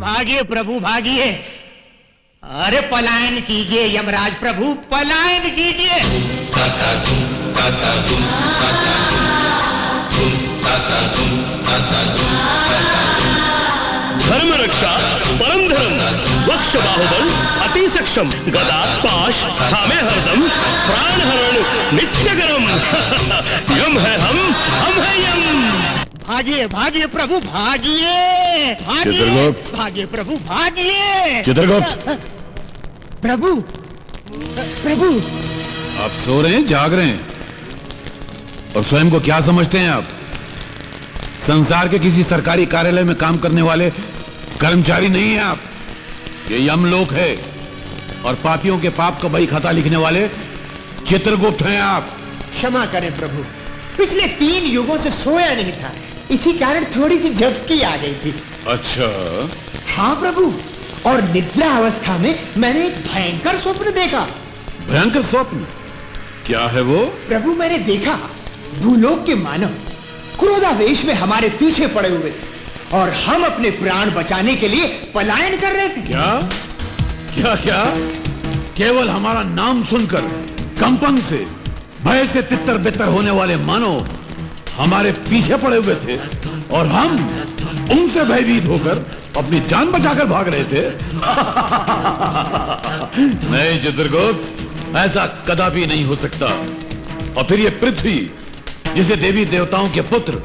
भागिए प्रभु भागिए। अरे पलायन कीजिए यमराज प्रभु, पलायन कीजिए। धर्म रक्षा परम धर्म, वक्ष बाहुबल अति सक्षम, गदा पाश थामे हरदम, प्राण हरण नित्य गरम। यम है हम है यम। भागिए भागिए प्रभु भागिए, भागिए भागिए प्रभु भागिए। चित्रगुप्त प्रभु प्रभु आप सो रहे हैं, जाग रहे हैं, और स्वयं को क्या समझते हैं आप? संसार के किसी सरकारी कार्यालय में काम करने वाले कर्मचारी नहीं हैं आप। ये यमलोक है और पापियों के पाप का बही खाता लिखने वाले चित्रगुप्त हैं आप। क्षमा करें प्रभु, पिछले 3 युगों से सोया नहीं था, इसी कारण थोड़ी सी झपकी आ गई थी। अच्छा? हाँ प्रभु, और निद्रा अवस्था में मैंने एक भयंकर स्वप्न देखा। भयंकर स्वप्न? क्या है वो? प्रभु मैंने देखा भूलोक के मानव क्रोधावेश में हमारे पीछे पड़े हुए थे और हम अपने प्राण बचाने के लिए पलायन कर रहे थे। क्या क्या क्या? केवल हमारा नाम सुनकर कंपन से, भय से तितर बितर होने वाले मानव हमारे पीछे पड़े हुए थे और हम उनसे भयभीत होकर अपनी जान बचाकर भाग रहे थे। नहीं चित्रगुप्त, ऐसा कदापि नहीं हो सकता। और फिर ये पृथ्वी जिसे देवी देवताओं के पुत्र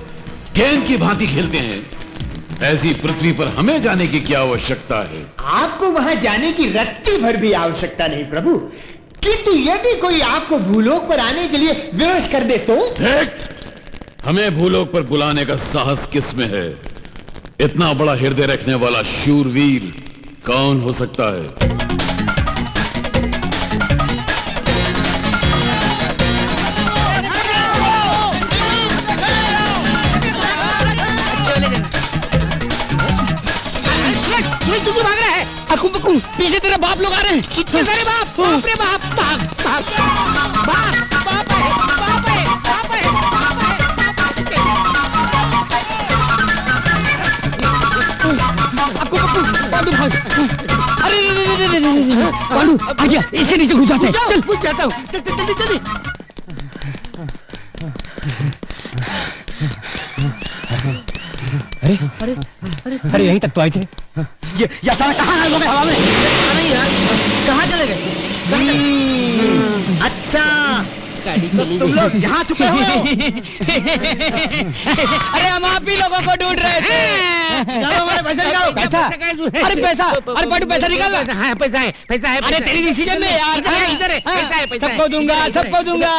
गेंद की भांति खेलते हैं, ऐसी पृथ्वी पर हमें जाने की क्या आवश्यकता है? आपको वहां जाने की रत्ती भर भी आवश्यकता नहीं प्रभु, किंतु यदि कोई आपको भूलोक पर आने के लिए विवश कर दे तो? देख, हमें भूलोक पर बुलाने का साहस किसमें है? इतना बड़ा हृदय रखने वाला शूरवीर कौन हो सकता है? भाग रहा है, अकुम बकुम, पीछे तेरे बाप लोग आ रहे हैं। कितने सारे बाप, बाप रे बाप, भाग भाग बाप, बाप है, बाप है, बाप है, बाप है। अकुम बकुम, पांडु भाग। अरे पांडु आ गया, इसे नीचे घुस जाते हैं। चल घुस जाता हूँ, चल चल जल्दी जल्दी। अरे अरे अरे अरे यहीं तक तो आए थे। ये अचानक कहाँ आए लोग हवा में? नहीं यार, कहाँ चले गए? अच्छा तो तुम लोग यहाँ छुपे हुए हो? अरे हम आप ही लोगों को ढूंढ रहे थे। चलो हमारे पैसा निकालो। पैसा? अरे पैसा, अरे पांडु पैसा निकाल। हाँ पैसा है, पैसा है। अरे तेरी डिसीजन में यार, इधर है, पैसा है, पैसा है। सबको दूंगा, सबको दूंगा।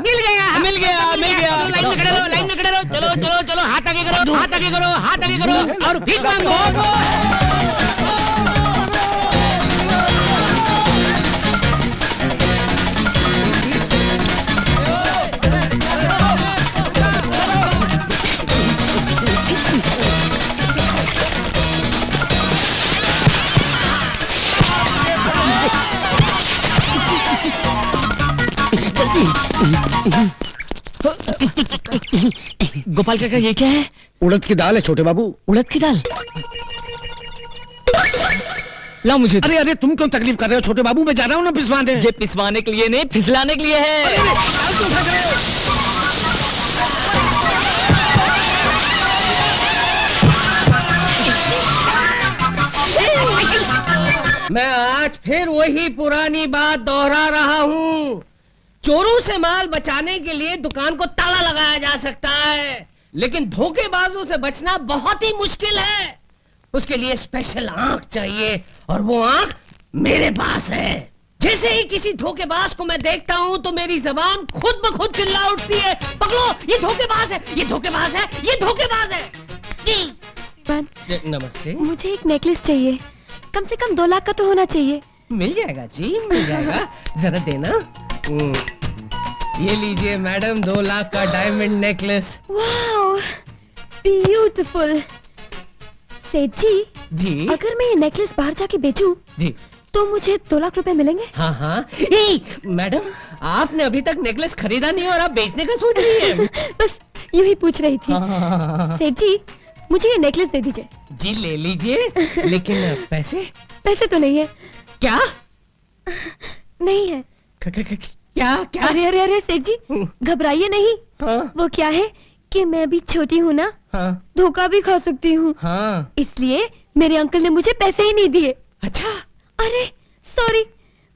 मिल गया, मिल गया, मिल गया। लाइन में खड़े रहो, लाइन में खड़े रहो। चलो चलो चलो, हाथ आगे करो, हाथ आगे करो, हाथ आगे करो और भीख मांगो। गोपाल काका ये क्या है? उड़द की दाल है छोटे बाबू। उड़द की दाल? ला मुझे। अरे अरे तुम क्यों तकलीफ कर रहे हो छोटे बाबू, मैं जा रहा हूँ ना पिसवाने। ये पिसवाने के लिए नहीं, फिसलाने के लिए है। अरे, मैं आज फिर वही पुरानी बात दोहरा रहा हूँ। चोरों से माल बचाने के लिए दुकान को ताला लगाया जा सकता है, लेकिन धोखेबाजों से बचना बहुत ही मुश्किल है। उसके लिए स्पेशल आंख चाहिए और वो आंख मेरे पास है। जैसे ही किसी धोखेबाज को मैं देखता हूँ तो मेरी जबान खुद ब खुद चिल्ला उठती है, पकड़ो ये धोखेबाज है, ये धोखेबाज है, ये धोखेबाज है। नमस्ते, मुझे एक नेकलेस चाहिए, कम से कम 2 लाख का तो होना चाहिए। मिल जाएगा जी, मिल जाएगा। जरा देना। ये लीजिए मैडम, 2 लाख का डायमंड नेकलेस। Wow, beautiful. सेठ जी, अगर मैं ये नेकलेस बाहर जाके बेचूं, जी, तो मुझे 2 लाख रुपए मिलेंगे? हाँ हाँ। मैडम, आपने अभी तक नेकलेस खरीदा नहीं और आप बेचने का सोच रही हैं? बस यूं ही पूछ रही थी। सेठ जी, मुझे ये नेकलेस दे दीजिए। जी ले लीजिए, लेकिन पैसे? पैसे तो नहीं है। क्या? नहीं है। क्या क्या? अरे अरे अरे सेठ जी, घबराइए नहीं। हाँ? वो क्या है कि मैं भी छोटी हूँ ना, हाँ? धोखा भी खा सकती हूँ। हाँ? इसलिए मेरे अंकल ने मुझे पैसे ही नहीं दिए। अच्छा। अरे सॉरी,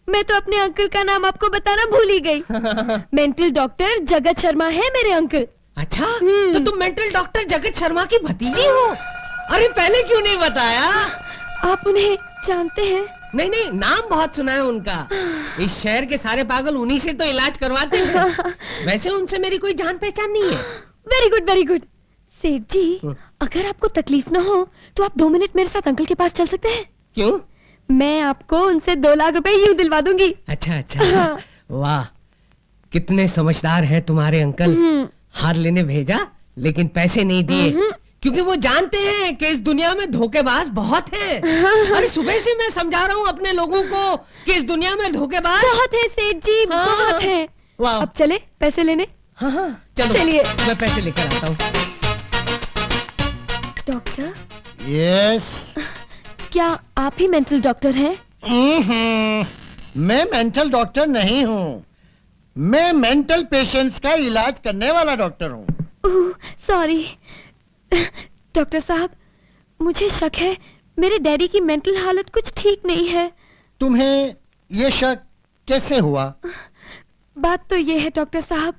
मैं तो अपने अंकल का नाम आपको बताना भूल ही गई। मेंटल डॉक्टर जगत शर्मा है मेरे अंकल। अच्छा, तो तुम मेंटल डॉक्टर जगत शर्मा की भतीजी हो? अरे पहले क्यों नहीं बताया? आप उन्हें जानते हैं? नहीं नहीं, नाम बहुत सुना है उनका। इस शहर के सारे पागल उन्हीं से तो इलाज करवाते हैं। वैसे उनसे मेरी कोई जान पहचान नहीं है। Very good very good. सेठ जी, अगर आपको तकलीफ ना हो तो आप 2 मिनट मेरे साथ अंकल के पास चल सकते हैं? क्यों? मैं आपको उनसे 2 लाख रुपए यूं दिलवा दूंगी। अच्छा अच्छा। वाह, कितने समझदार हैं तुम्हारे अंकल। हार लेने भेजा लेकिन पैसे नहीं दिए, क्योंकि वो जानते हैं कि इस दुनिया में धोखेबाज बहुत हैं। अरे सुबह से मैं समझा रहा हूँ अपने लोगों को कि इस दुनिया में धोखेबाज बहुत है सेठ जी, बहुत है। वाह। अब चले पैसे लेने? हाँ हाँ चलो, चलिए। मैं पैसे लेकर आता हूँ। डॉक्टर? यस। क्या आप ही मेंटल डॉक्टर हैं? मैं मेंटल डॉक्टर नहीं हूँ, मैं मेंटल पेशेंट्स का इलाज करने वाला डॉक्टर हूँ। सॉरी डॉक्टर साहब, मुझे शक है मेरे डैडी की मेंटल हालत कुछ ठीक नहीं है। तुम्हें ये शक कैसे हुआ? बात तो ये है डॉक्टर साहब,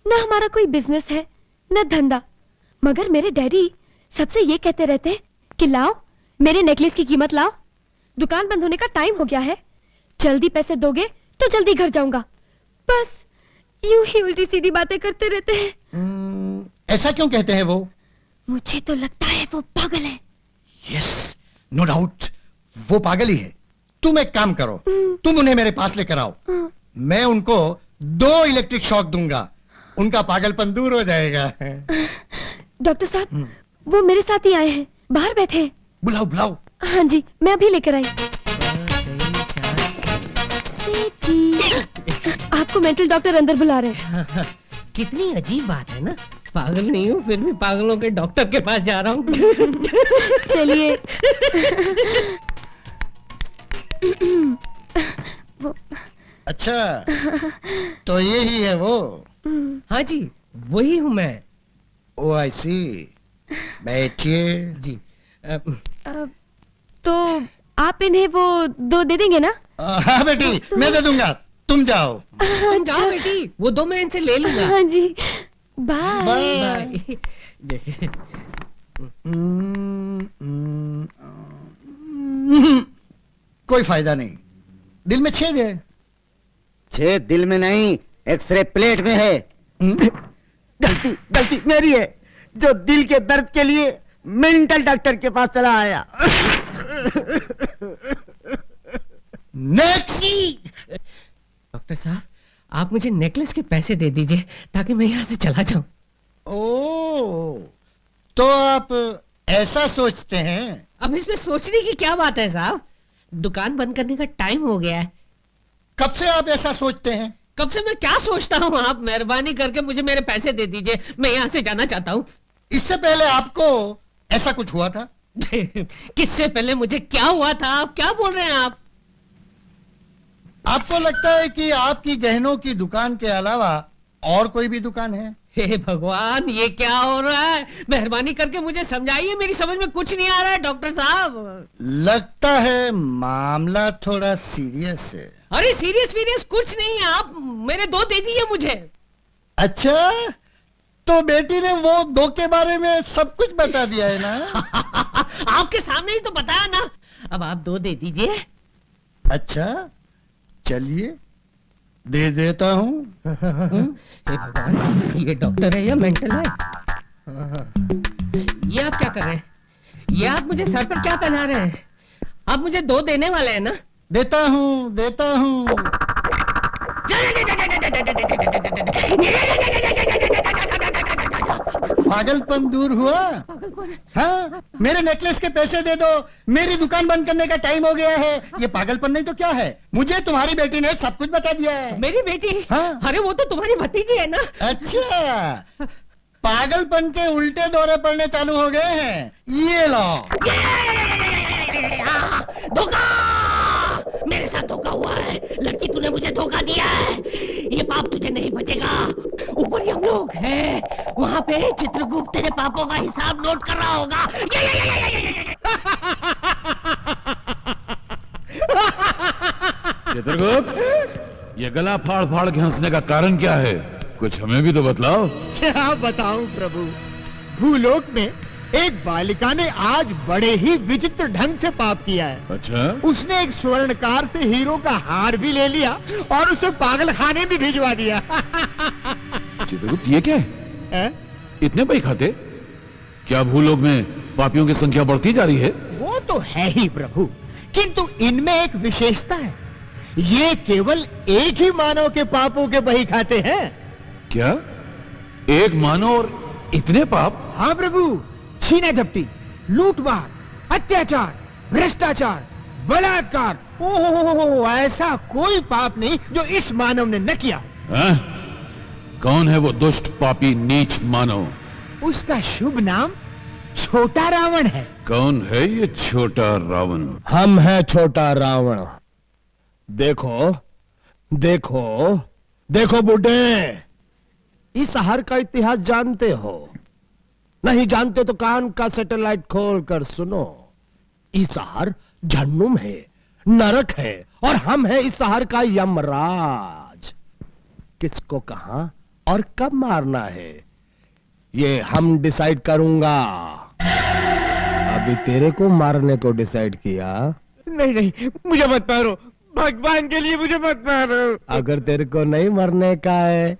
न हमारा कोई बिजनेस है न धंधा, मगर मेरे डैडी सबसे ये कहते रहते हैं कि लाओ मेरे नेकलेस की कीमत लाओ, दुकान बंद होने का टाइम हो गया है, जल्दी पैसे दोगे तो जल्दी घर जाऊंगा। बस यूं ही उल्टी सीधी बातें करते रहते हैं। ऐसा क्यों कहते हैं वो? मुझे तो लगता है वो पागल है। यस, नो डाउट, वो पागल ही है। तुम एक काम करो, तुम उन्हें मेरे पास लेकर आओ, मैं उनको 2 इलेक्ट्रिक शॉक दूंगा, उनका पागलपन दूर हो जाएगा। डॉक्टर साहब, वो मेरे साथ ही आए हैं, बाहर बैठे हैं। बुलाओ बुलाओ। हाँ जी, मैं अभी लेकर आई। सेठ जी, आपको मेंटल डॉक्टर अंदर बुला रहे हैं। कितनी अजीब बात है ना, पागल नहीं हूँ फिर भी पागलों के डॉक्टर के पास जा रहा हूँ। चलिए। अच्छा, तो ये ही है वो? हाँ जी, वही हूँ मैं। ओ आई सी, बैठिए। जी। तो आप इन्हें वो 2 दे देंगे ना? हाँ बेटी, मैं दे दूंगा, तुम जाओ। तुम जाओ बेटी, वो 2 मैं इनसे ले लूंगा। हाँ जी, बाय। बाय। कोई फायदा नहीं, दिल में छेद है। छेद दिल में नहीं, एक्सरे प्लेट में है। गलती मेरी है, जो दिल के दर्द के लिए मेंटल डॉक्टर के पास चला आया। नेक्स्ट। डॉक्टर साहब, आप मुझे नेकलेस के पैसे दे दीजिए ताकि मैं यहाँ से चला जाऊं। ओ, तो आप ऐसा सोचते हैं? अब इसमें सोचने की क्या बात है साहब, दुकान बंद करने का टाइम हो गया है। कब से आप ऐसा सोचते हैं? कब से मैं क्या सोचता हूँ, आप मेहरबानी करके मुझे मेरे पैसे दे दीजिए, मैं यहाँ से जाना चाहता हूँ। इससे पहले आपको ऐसा कुछ हुआ था? किससे पहले मुझे क्या हुआ था? आप क्या बोल रहे हैं आप? आपको लगता है कि आपकी गहनों की दुकान के अलावा और कोई भी दुकान है? हे भगवान, ये क्या हो रहा है? मेहरबानी करके मुझे समझाइए, मेरी समझ में कुछ नहीं आ रहा है डॉक्टर साहब। लगता है मामला थोड़ा सीरियस है। अरे सीरियस कुछ नहीं है, आप मेरे 2 दे दीजिए मुझे। अच्छा, तो बेटी ने वो 2 के बारे में सब कुछ बता दिया है ना? आपके सामने ही तो बताया ना, अब आप 2 दे दीजिए। अच्छा, चलिए दे देता हूँ। ये डॉक्टर है या मेंटल है? ये आप क्या कर रहे हैं? ये आप मुझे सर पर क्या पहना रहे हैं? आप मुझे 2 देने वाले हैं ना? देता हूँ। पागलपन दूर हुआ? हाँ, मेरे नेकलेस के पैसे दे दो, मेरी दुकान बंद करने का टाइम हो गया है। ये पागलपन नहीं तो क्या है? मुझे तुम्हारी बेटी ने सब कुछ बता दिया है। मेरी बेटी? हाँ। अरे वो तो तुम्हारी भतीजी है ना? अच्छा, पागलपन के उल्टे दौरे पड़ने चालू हो गए हैं। ये लो। धोखा, मेरे साथ धोखा हुआ है। लड़की, तूने मुझे धोखा दिया है। ये पाप तुझे नहीं बचेगा। ऊपर हम लोग हैं, वहाँ पे चित्रगुप्त तेरे पापों का हिसाब नोट कर रहा होगा। चित्रगुप्त, ये गला फाड़ फाड़ के हंसने का कारण क्या है? कुछ हमें भी तो बतलाओ। क्या बताऊं प्रभु, भूलोक में एक बालिका ने आज बड़े ही विचित्र ढंग से पाप किया है। अच्छा? उसने एक स्वर्णकार से हीरो का हार भी ले लिया और उसे पागल खाने भी भिजवा दिया। चित्रगुप्त, ये क्या है? इतने पैसे खाते? क्या भूलोक में पापियों की संख्या बढ़ती जा रही है? वो तो है ही प्रभु, किंतु इनमें एक विशेषता है। ये केवल एक ही मानव के पापों के बही खाते हैं। क्या? एक मानव और इतने पाप? हाँ प्रभु, छीना झपटी, लूटमार, अत्याचार, भ्रष्टाचार, बलात्कार, ओहो, ऐसा कोई पाप नहीं जो इस मानव ने न किया। कौन है वो दुष्ट पापी नीच मानव? उसका शुभ नाम छोटा रावण है। कौन है ये छोटा रावण? हम हैं छोटा रावण। देखो देखो देखो बुड्ढे, इस शहर का इतिहास जानते हो? नहीं जानते तो कान का सैटेलाइट खोल कर सुनो। इस शहर जहन्नुम है, नरक है, और हम हैं इस शहर का यमराज। किसको कहां और कब मारना है ये हम डिसाइड करूंगा। अभी तेरे को मारने को डिसाइड किया। नहीं नहीं, मुझे मत मारो, भगवान के लिए मुझे मत मारो। अगर तेरे को नहीं मरने का है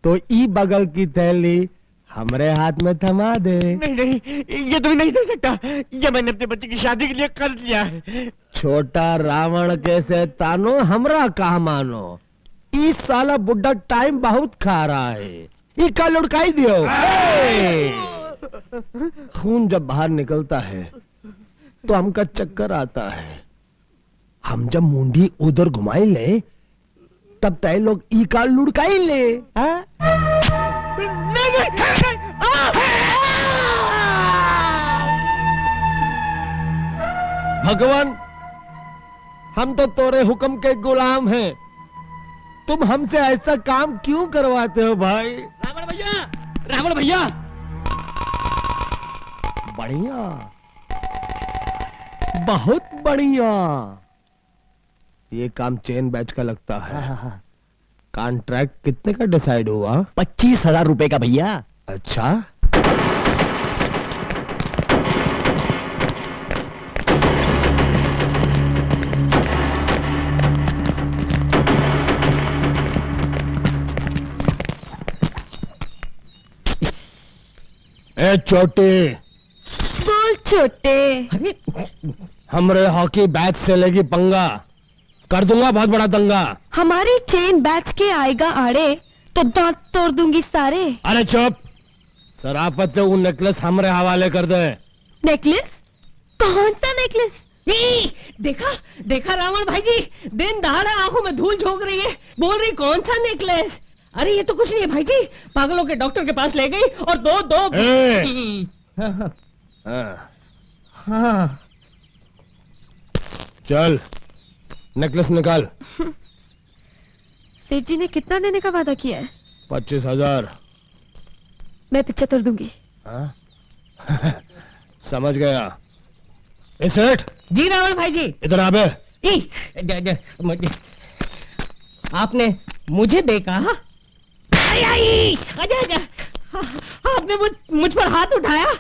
तो ई बगल की थैली हमरे हाथ में थमा दे। नहीं नहीं, ये तो नहीं दे सकता। ये मैंने अपने बच्चे की शादी के लिए कर लिया है। छोटा रावण कैसे तानो हमरा कहा मानो। इस साला बुड्ढा टाइम बहुत खा रहा है। इका लुढ़काई दियो। खून जब बाहर निकलता है तो हमका चक्कर आता है। हम जब मुंडी उधर घुमाई ले तब तय लोग इका लुढ़काई ले। भगवान, हम तो तोरे हुक्म के गुलाम हैं। तुम हमसे ऐसा काम क्यों करवाते हो भाई? रावण भैया, रावण भैया। बढ़िया, बहुत बढ़िया। ये काम चेन बैच का लगता है। कॉन्ट्रैक्ट कितने का डिसाइड हुआ? 25,000 रुपए का भैया। अच्छा, ए छोटे, बोल छोटे। हमरे हॉकी बैच से लेगी पंगा, कर दूंगा बहुत बड़ा दंगा। हमारी चेन बैच के आएगा आड़े तो दांत तोड़ दूंगी सारे। अरे चुप, सराफत से वो नेकलेस हमरे हवाले कर दे। नेकलेस? कौन सा नेकलेस? देखा देखा रावण भाई जी, दिन दहाड़े आंखों में धूल झोंक रही है, बोल रही कौन सा नेकलेस। अरे ये तो कुछ नहीं है भाई जी, पागलों के डॉक्टर के पास ले गई और दो हाँ। चल नेकलेस निकाल। सेठ जी ने कितना देने का वादा किया है? 25,000। मैं 75 दूंगी। समझ गया। ए सेठ जी रावण भाई जी। इधर आ बे। आपने मुझे बेकहा? आपने मुझ पर हाथ उठाया।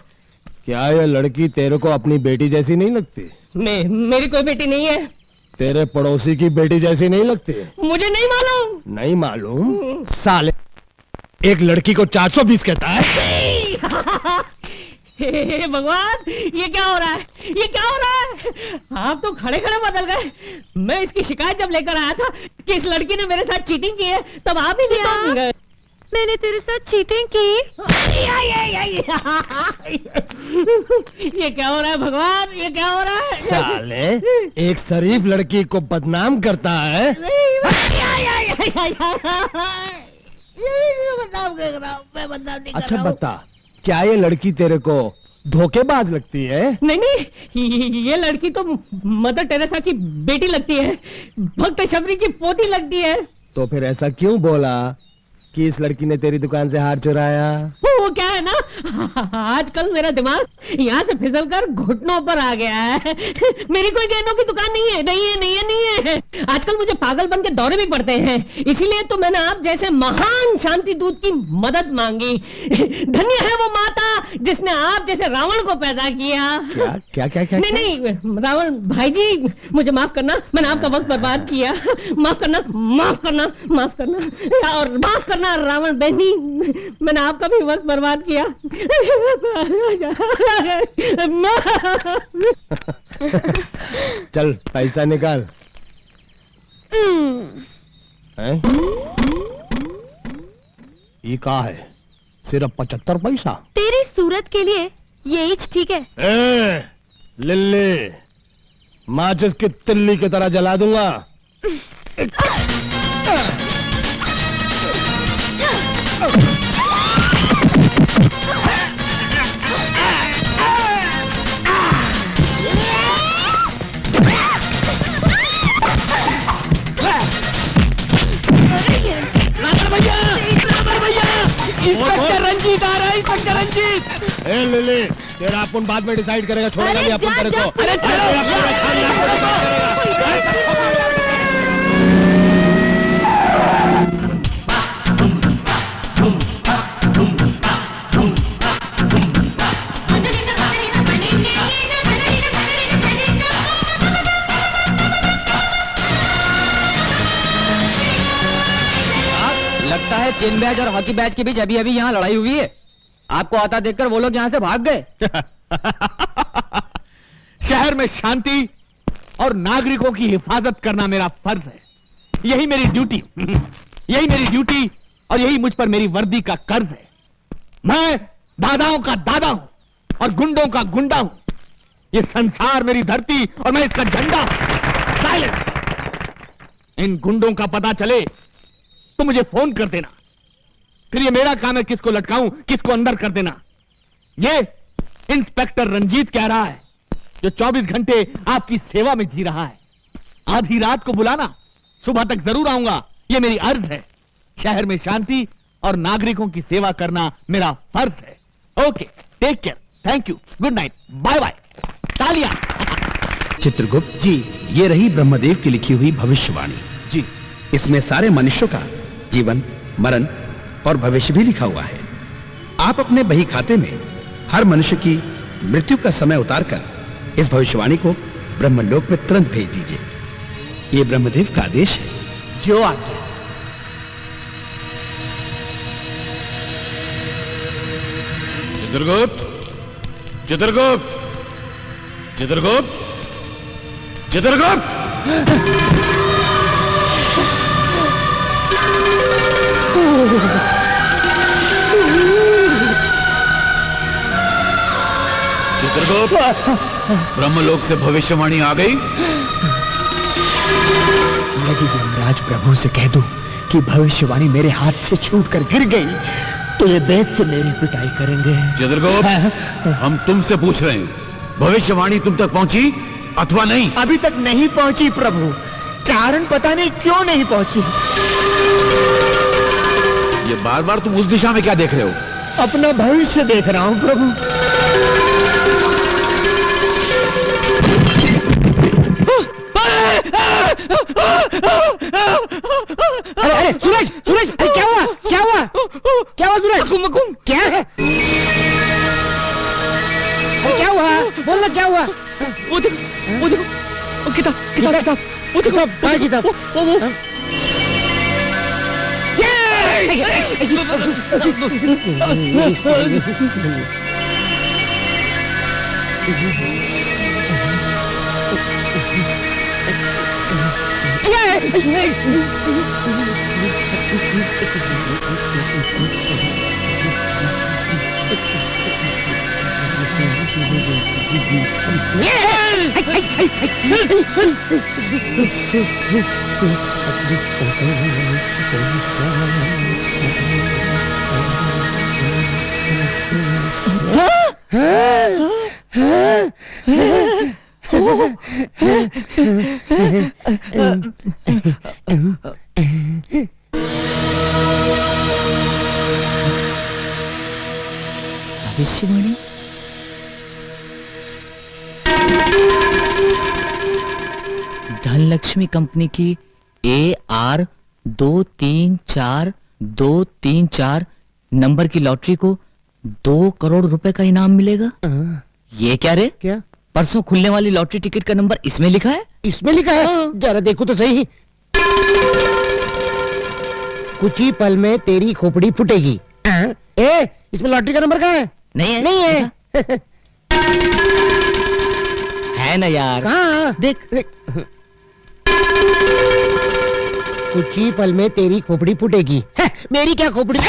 क्या ये लड़की तेरे को अपनी बेटी जैसी नहीं लगती? मेरी कोई बेटी नहीं है। तेरे पड़ोसी की बेटी जैसी नहीं लगती? मुझे नहीं मालूम। नहीं मालूम? साले, एक लड़की को 420 कहता है। हे भगवान, ये क्या हो रहा है, ये क्या हो रहा है? आप तो खड़े खड़े बदल गए। मैं इसकी शिकायत जब लेकर आया था कि इस लड़की ने मेरे साथ चीटिंग की है, तब आप ही निकल गए। मैंने तेरे साथ चीटिंग की? ये क्या हो रहा है भगवान, ये क्या हो रहा है? साले, एक शरीफ लड़की को बदनाम करता है। मैं बदनाम नहीं कर रहा हूँ, मैं बदनाम नहीं कर अच्छा रहा हूँ। बता, क्या ये लड़की तेरे को धोखेबाज लगती है? नहीं नहीं, ये लड़की तो मदर टेरेसा की बेटी लगती है, भक्त शबरी की पोती लगती है। तो फिर ऐसा क्यों बोला कि इस लड़की ने तेरी दुकान से हार चुराया? वो क्या है ना, आजकल मेरा दिमाग यहाँ से फिसलकर घुटनों पर आ गया है। मेरी कोई गहनों की दुकान नहीं है, नहीं है, नहीं है, नहीं है। आजकल मुझे पागलपन के दौरे भी पड़ते हैं, इसीलिए तो मैंने आप जैसे महान शांति दूत की मदद मांगी। धन्य है वो माता जिसने आप जैसे रावण को पैदा किया। क्या क्या क्या क्या? नहीं नहीं रावण भाई जी, मुझे माफ करना, मैंने आपका वक्त बर्बाद किया। माफ करना, माफ करना, माफ करना, और माफ करना रावण बहनी, मैंने आपका भी वक्त बर्बाद किया। चल पैसा निकाल। हैं? ये कहा है? सिर्फ 75 पैसा? तेरी सूरत के लिए ये ईच ठीक है। लिल्ली, माचिस की तिल्ली की तरह जला दूंगा। इंस्पेक्टर रंजीत आ रहा है, इंस्पेक्टर रंजीत। ए लिली, तेरा अपन बाद में डिसाइड करेगा, छोड़ेगा नहीं अपन तेरे को। अरे लगता है चेन बैच और हॉकी बैच के बीच अभी अभी यहाँ लड़ाई हुई है। आपको आता देखकर वो लोग यहाँ से भाग गए। शहर में शांति और नागरिकों की हिफाजत करना मेरा फर्ज है। यही मेरी ड्यूटी, यही मेरी ड्यूटी और यही मुझ पर मेरी वर्दी का कर्ज है। मैं दादाओं का दादा हूं और गुंडों का गुंडा हूं। ये संसार मेरी धरती और मैं इसका झंडा हूं। साइलेंस। इन गुंडों का पता चले तो मुझे फोन कर देना, फिर ये मेरा काम है किसको लटकाऊं, किसको अंदर कर देना। ये इंस्पेक्टर रंजीत कह रहा है, जो 24 घंटे आपकी सेवा में जी रहा है। आधी रात को बुलाना, सुबह तक जरूर आऊंगा, ये मेरी अर्ज है। शहर में शांति और नागरिकों की सेवा करना मेरा फर्ज है। Okay, take care, thank you, good night, bye bye, तालियां। चित्रगुप्त जी, ये रही ब्रह्मदेव की लिखी हुई भविष्यवाणी जी। इसमें सारे मनुष्यों का जीवन, मरण और भविष्य भी लिखा हुआ है। आप अपने बही खाते में हर मनुष्य की मृत्यु का समय उतारकर इस भविष्यवाणी को ब्रह्मलोक में तुरंत भेज दीजिए। ये ब्रह्मदेव का आदेश है। जो आज्ञा। चित्रगुप्त, चित्रगुप्त, चित्रगुप्त, चित्रगुप्त। चित्रगुप्त, ब्रह्मलोक से भविष्यवाणी आ गई। यदि यमराज प्रभु से कह दूं कि भविष्यवाणी मेरे हाथ से छूट कर गिर गई तो ये बेत से मेरी पिटाई करेंगे। चित्रगुप्त, हम तुमसे पूछ रहे हैं, भविष्यवाणी तुम तक पहुंची अथवा नहीं? अभी तक नहीं पहुंची प्रभु। कारण पता नहीं क्यों नहीं पहुंची। ये बार बार तुम उस दिशा में क्या देख रहे हो? अपना भविष्य देख रहा हूं प्रभु। अरे अरे सूरज, सूरज, अरे क्या हुआ, क्या हुआ, क्या हुआ सूरज? क्या है? अरे क्या हुआ, बोलना क्या हुआ? वो देखो, वो देखो, वो किताब, किताब, किताब, वो देखो, कहाँ किताब? वो भविष्यवाणी। धनलक्ष्मी कंपनी की AR234234 नंबर की लॉटरी को 2 करोड़ रुपए का इनाम मिलेगा। ये क्या रे? क्या? परसों खुलने वाली लॉटरी टिकट का नंबर इसमें लिखा है। इसमें लिखा है? जरा देखो तो सही। कुछ ही पल में तेरी खोपड़ी फूटेगी। ए, इसमें लॉटरी का नंबर कहाँ है? नहीं है? नहीं है। है ना यार? कहाँ? देख। कुछ ही पल में तेरी खोपड़ी फूटेगी। मेरी क्या खोपड़ी?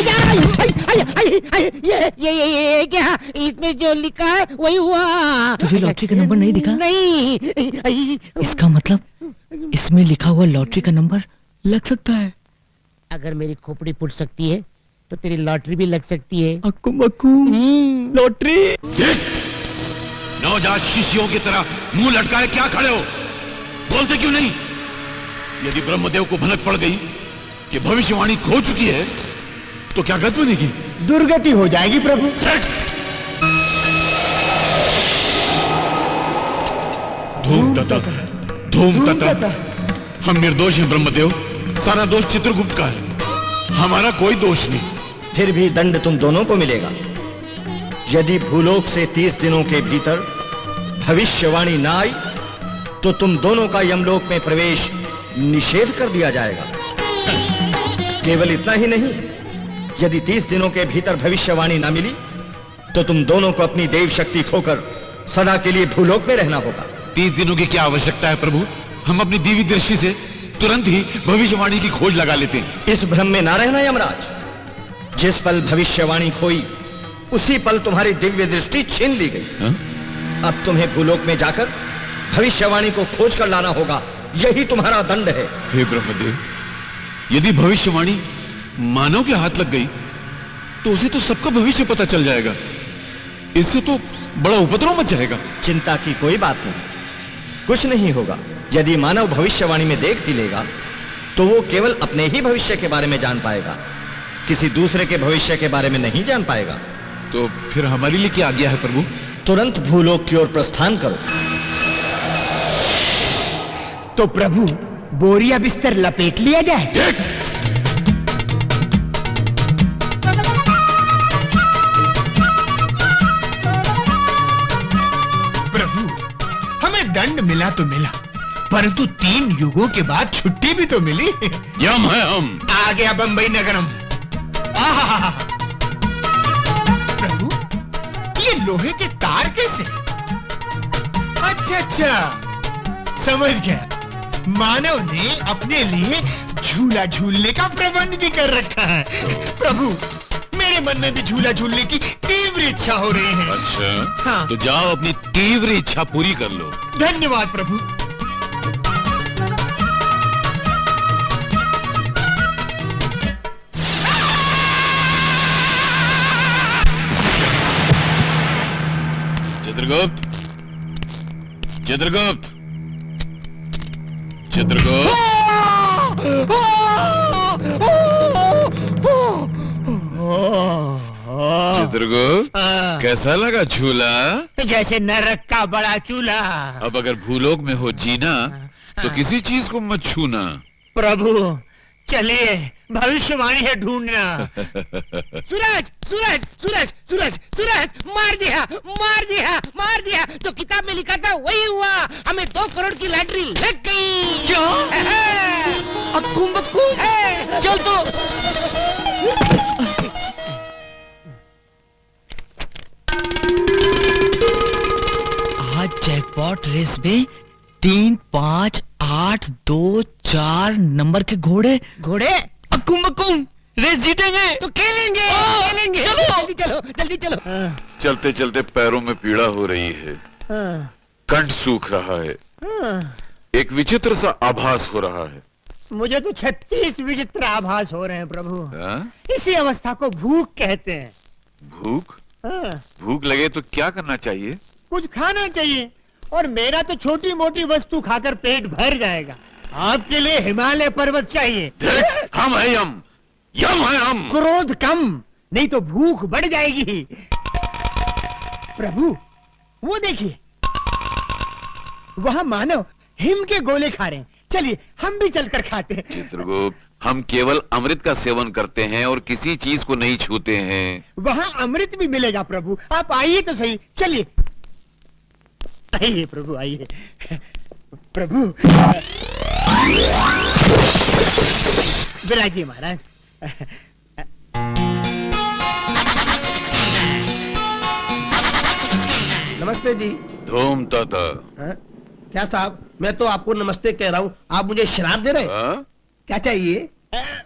ये क्या? इसमें जो लिखा है वही हुआ। तुझे लॉटरी का नंबर नहीं दिखा? नहीं। इसका मतलब इसमें लिखा हुआ लॉटरी का नंबर लग सकता है। अगर मेरी खोपड़ी फूट सकती है तो तेरी लॉटरी भी लग सकती है। अक्कू मक्कू लॉटरी। नवजात शिशुओं की तरह मुंह लटकाए क्या खड़े हो? बोलते क्यों नहीं? यदि ब्रह्मदेव को भनक पड़ गई कि भविष्यवाणी खो चुकी है तो क्या गति बनेगी? दुर्गति हो जाएगी प्रभु। धूम ततः, धूम ततः। हम निर्दोष हैं ब्रह्मदेव, सारा दोष चित्रगुप्त का है, हमारा कोई दोष नहीं। फिर भी दंड तुम दोनों को मिलेगा। यदि भूलोक से 30 दिनों के भीतर भविष्यवाणी ना आई तो तुम दोनों का यमलोक में प्रवेश निषेध कर दिया जाएगा। केवल इतना ही नहीं, यदि 30 दिनों के भीतर भविष्यवाणी ना मिली तो तुम दोनों को अपनी देव शक्ति खोकर सदा के लिए भूलोक में रहना होगा। 30 दिनों की क्या आवश्यकता है प्रभु? हम अपनी दिव्य दृष्टि से तुरंत ही भविष्यवाणी की खोज लगा लेते हैं। इस भ्रम में ना रहना यमराज। जिस पल भविष्यवाणी खोई उसी पल तुम्हारी दिव्य दृष्टि छीन ली गई। अब तुम्हें भूलोक में जाकर भविष्यवाणी को खोज कर लाना होगा, यही तुम्हारा दंड है। हे ब्रह्मदेव, यदि भविष्यवाणी मानव के हाथ लग गई तो उसे तो सबका भविष्य पता चल जाएगा। इससे तो बड़ा उपद्रव मच जाएगा। चिंता की कोई बात नहीं, कुछ नहीं होगा। यदि मानव भविष्यवाणी में देख भी लेगा तो वो केवल अपने ही भविष्य के बारे में जान पाएगा, किसी दूसरे के भविष्य के बारे में नहीं जान पाएगा। तो फिर हमारे लिए क्या आज्ञा है प्रभु? तुरंत भूलोक की ओर प्रस्थान करो। तो प्रभु बोरिया बिस्तर लपेट लिया जाए। प्रभु हमें दंड मिला तो मिला, परंतु 3 युगों के बाद छुट्टी भी तो मिली। यम है हम। आ गया बंबई नगरम। आहा, प्रभु ये लोहे के तार कैसे? अच्छा, समझ गया। मानव ने अपने लिए झूला झूलने का प्रबंध भी कर रखा है। प्रभु मेरे मन में भी झूला झूलने की तीव्र इच्छा हो रही है। अच्छा, हाँ। तो जाओ अपनी तीव्र इच्छा पूरी कर लो। धन्यवाद प्रभु। चित्रगुप्त, चित्रगुप्त, चित्रगुप्त। चित्रगुप्त, कैसा लगा झूला? जैसे नरक का बड़ा चूल्हा। अब अगर भूलोक में हो जीना तो किसी चीज को मत छूना। प्रभु चलिए, भविष्यवाणी है ढूंढना। सूरज सूरज सूरज सूरज सूरज, मार दिया मार दिया मार दिया। जो किताब में लिखा था वही हुआ, हमें 2 करोड़ की लॉटरी लग गई। क्या? अक्कू मक्कू चल तो। आज जैकपॉट रेस में 3, 5, 8, 2, 4 नंबर के घोड़े अक्कू मक्कू रेस जीतेंगे तो खेलेंगे। चलो जल्दी चलो जल्दी चलो। चलते चलते पैरों में पीड़ा हो रही है, कंठ सूख रहा है, एक विचित्र सा आभास हो रहा है। मुझे तो 36 विचित्र आभास हो रहे हैं प्रभु। हाँ? इसी अवस्था को भूख कहते हैं। भूख? हाँ, भूख लगे तो क्या करना चाहिए? कुछ खाना चाहिए, और मेरा तो छोटी मोटी वस्तु खाकर पेट भर जाएगा। आपके लिए हिमालय पर्वत चाहिए। हम है यम, यम है हम। क्रोध कम, नहीं तो भूख बढ़ जाएगी। प्रभु वो देखिए, वह मानव हिम के गोले खा रहे हैं। चलिए हम भी चलकर खाते हैं। चित्रगुप्त, हम केवल अमृत का सेवन करते हैं और किसी चीज को नहीं छूते हैं। वहाँ अमृत भी मिलेगा प्रभु, आप आइए तो सही। चलिए आइए प्रभु, आइए प्रभु। विराजिए महाराज। नमस्ते जी। धूम ताता। हाँ? क्या साहब, मैं तो आपको नमस्ते कह रहा हूँ, आप मुझे शराब दे रहे हैं? हाँ? क्या चाहिए?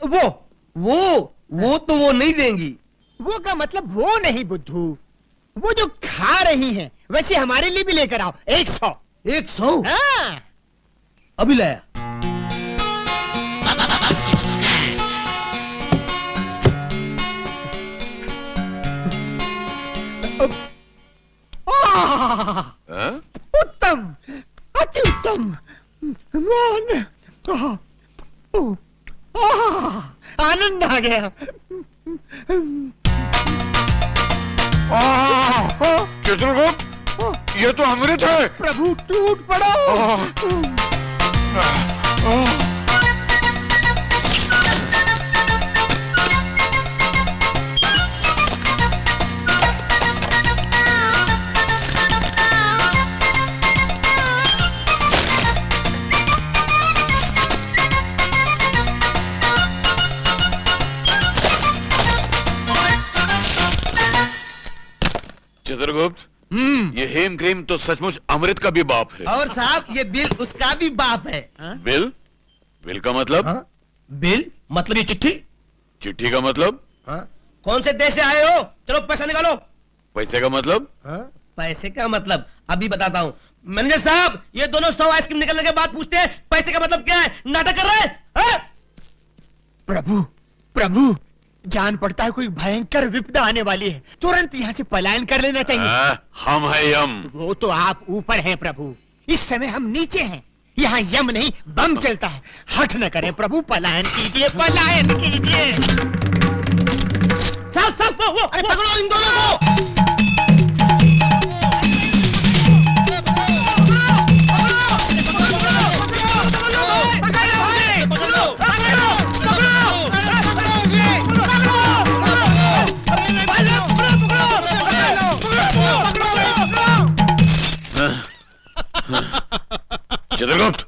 वो तो वो नहीं देंगी। वो का मतलब वो नहीं बुद्धू, वो जो खा रही हैं, वैसे हमारे लिए भी लेकर आओ। 100। 100? हाँ। अभी लाया। हाँ? उत्तम, अति उत्तम। मान, आनंद आ गया। चित्रगुप्त, ये तो अमृत है। प्रभु टूट पड़ो। चित्रगुप्त, ये हेम क्रीम तो सचमुच अमृत का भी बाप है। और साहब, ये बिल उसका भी बाप है। बिल? बिल का मतलब? हाँ? बिल मतलब ये चिट्ठी। चिट्ठी का मतलब? हाँ? कौन से देश से आए हो? चलो पैसा निकालो। पैसे का मतलब? हाँ? पैसे का मतलब अभी बताता हूँ। मैनेजर साहब, ये दोनों 100 आइसक्रीम निकलने के बाद पूछते हैं पैसे का मतलब क्या है। नाटक कर रहे हैं? हाँ? प्रभु प्रभु, जान पड़ता है कोई भयंकर विपदा आने वाली है, तुरंत यहाँ से पलायन कर लेना चाहिए। हम है यम। वो तो आप ऊपर हैं प्रभु, इस समय हम नीचे हैं। यहाँ यम नहीं बम चलता है। हठ न करें प्रभु, पलायन कीजिए, पलायन कीजिए। साहब वो अरे पकड़ो इन दोनों को। चित्रगुप्त,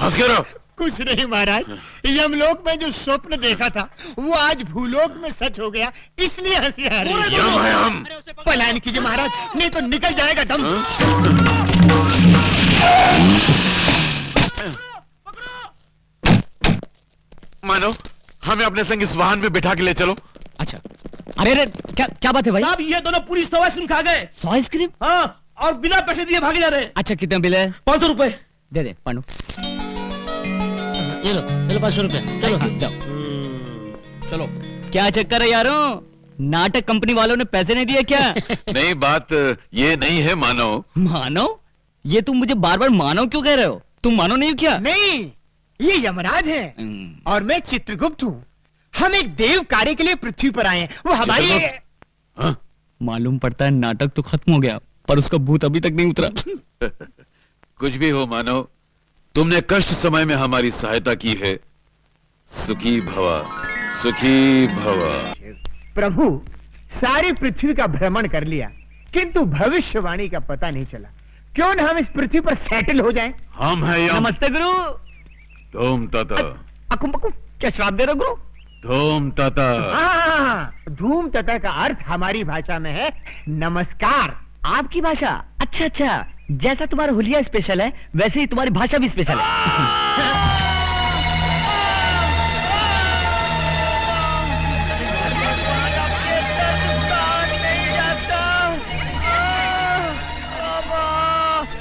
हंस के रहो। कुछ नहीं महाराज, यमलोक में जो स्वप्न देखा था वो आज भूलोक में सच हो गया, इसलिए हंसी आ रही है। यम है हम। पलायन कीजिए महाराज, नहीं तो निकल जाएगा दम। मानो, हमें अपने संग इस वाहन में बिठा के ले चलो। अच्छा, अरे क्या बात है भाई? साहब, ये दोनों पूरी 100 आइसक्रीम खा गए। 100 आइसक्रीम? हाँ, और बिना पैसे दिए भागे जा रहे हैं। अच्छा, कितना बिल है? 500 रुपए। दे दे पांडु। ये लो 500 रुपए। चलो जाओ। चलो। क्या चक्कर है यारों, नाटक कंपनी वालों ने पैसे नहीं दिए क्या? नहीं, बात ये नहीं है मानो। मानो? ये तुम मुझे बार बार मानो क्यों कह रहे हो? तुम मानो नहीं हो क्या? नहीं, ये यमराज है और मैं चित्रगुप्त हूँ। हम एक देव कार्य के लिए पृथ्वी पर आए हैं। वो हमारी हाँ? मालूम पड़ता है नाटक तो खत्म हो गया, पर उसका भूत अभी तक नहीं उतरा। कुछ भी हो मानो, तुमने कष्ट समय में हमारी सहायता की है। सुखी भवा, सुखी भवा। प्रभु, सारी पृथ्वी का भ्रमण कर लिया, किंतु भविष्यवाणी का पता नहीं चला। क्यों न हम इस पृथ्वी पर सेटल हो जाएं? हम है यम। नमस्ते गुरु। धूम ताता। अकुम बकुम, क्या श्राप दे रहे हो गुरु? धूम ताता। हाँ, धूम तथा का अर्थ हमारी भाषा में है नमस्कार। आपकी भाषा? अच्छा अच्छा, जैसा तुम्हारा हुलिया स्पेशल है वैसे ही तुम्हारी भाषा भी स्पेशल है।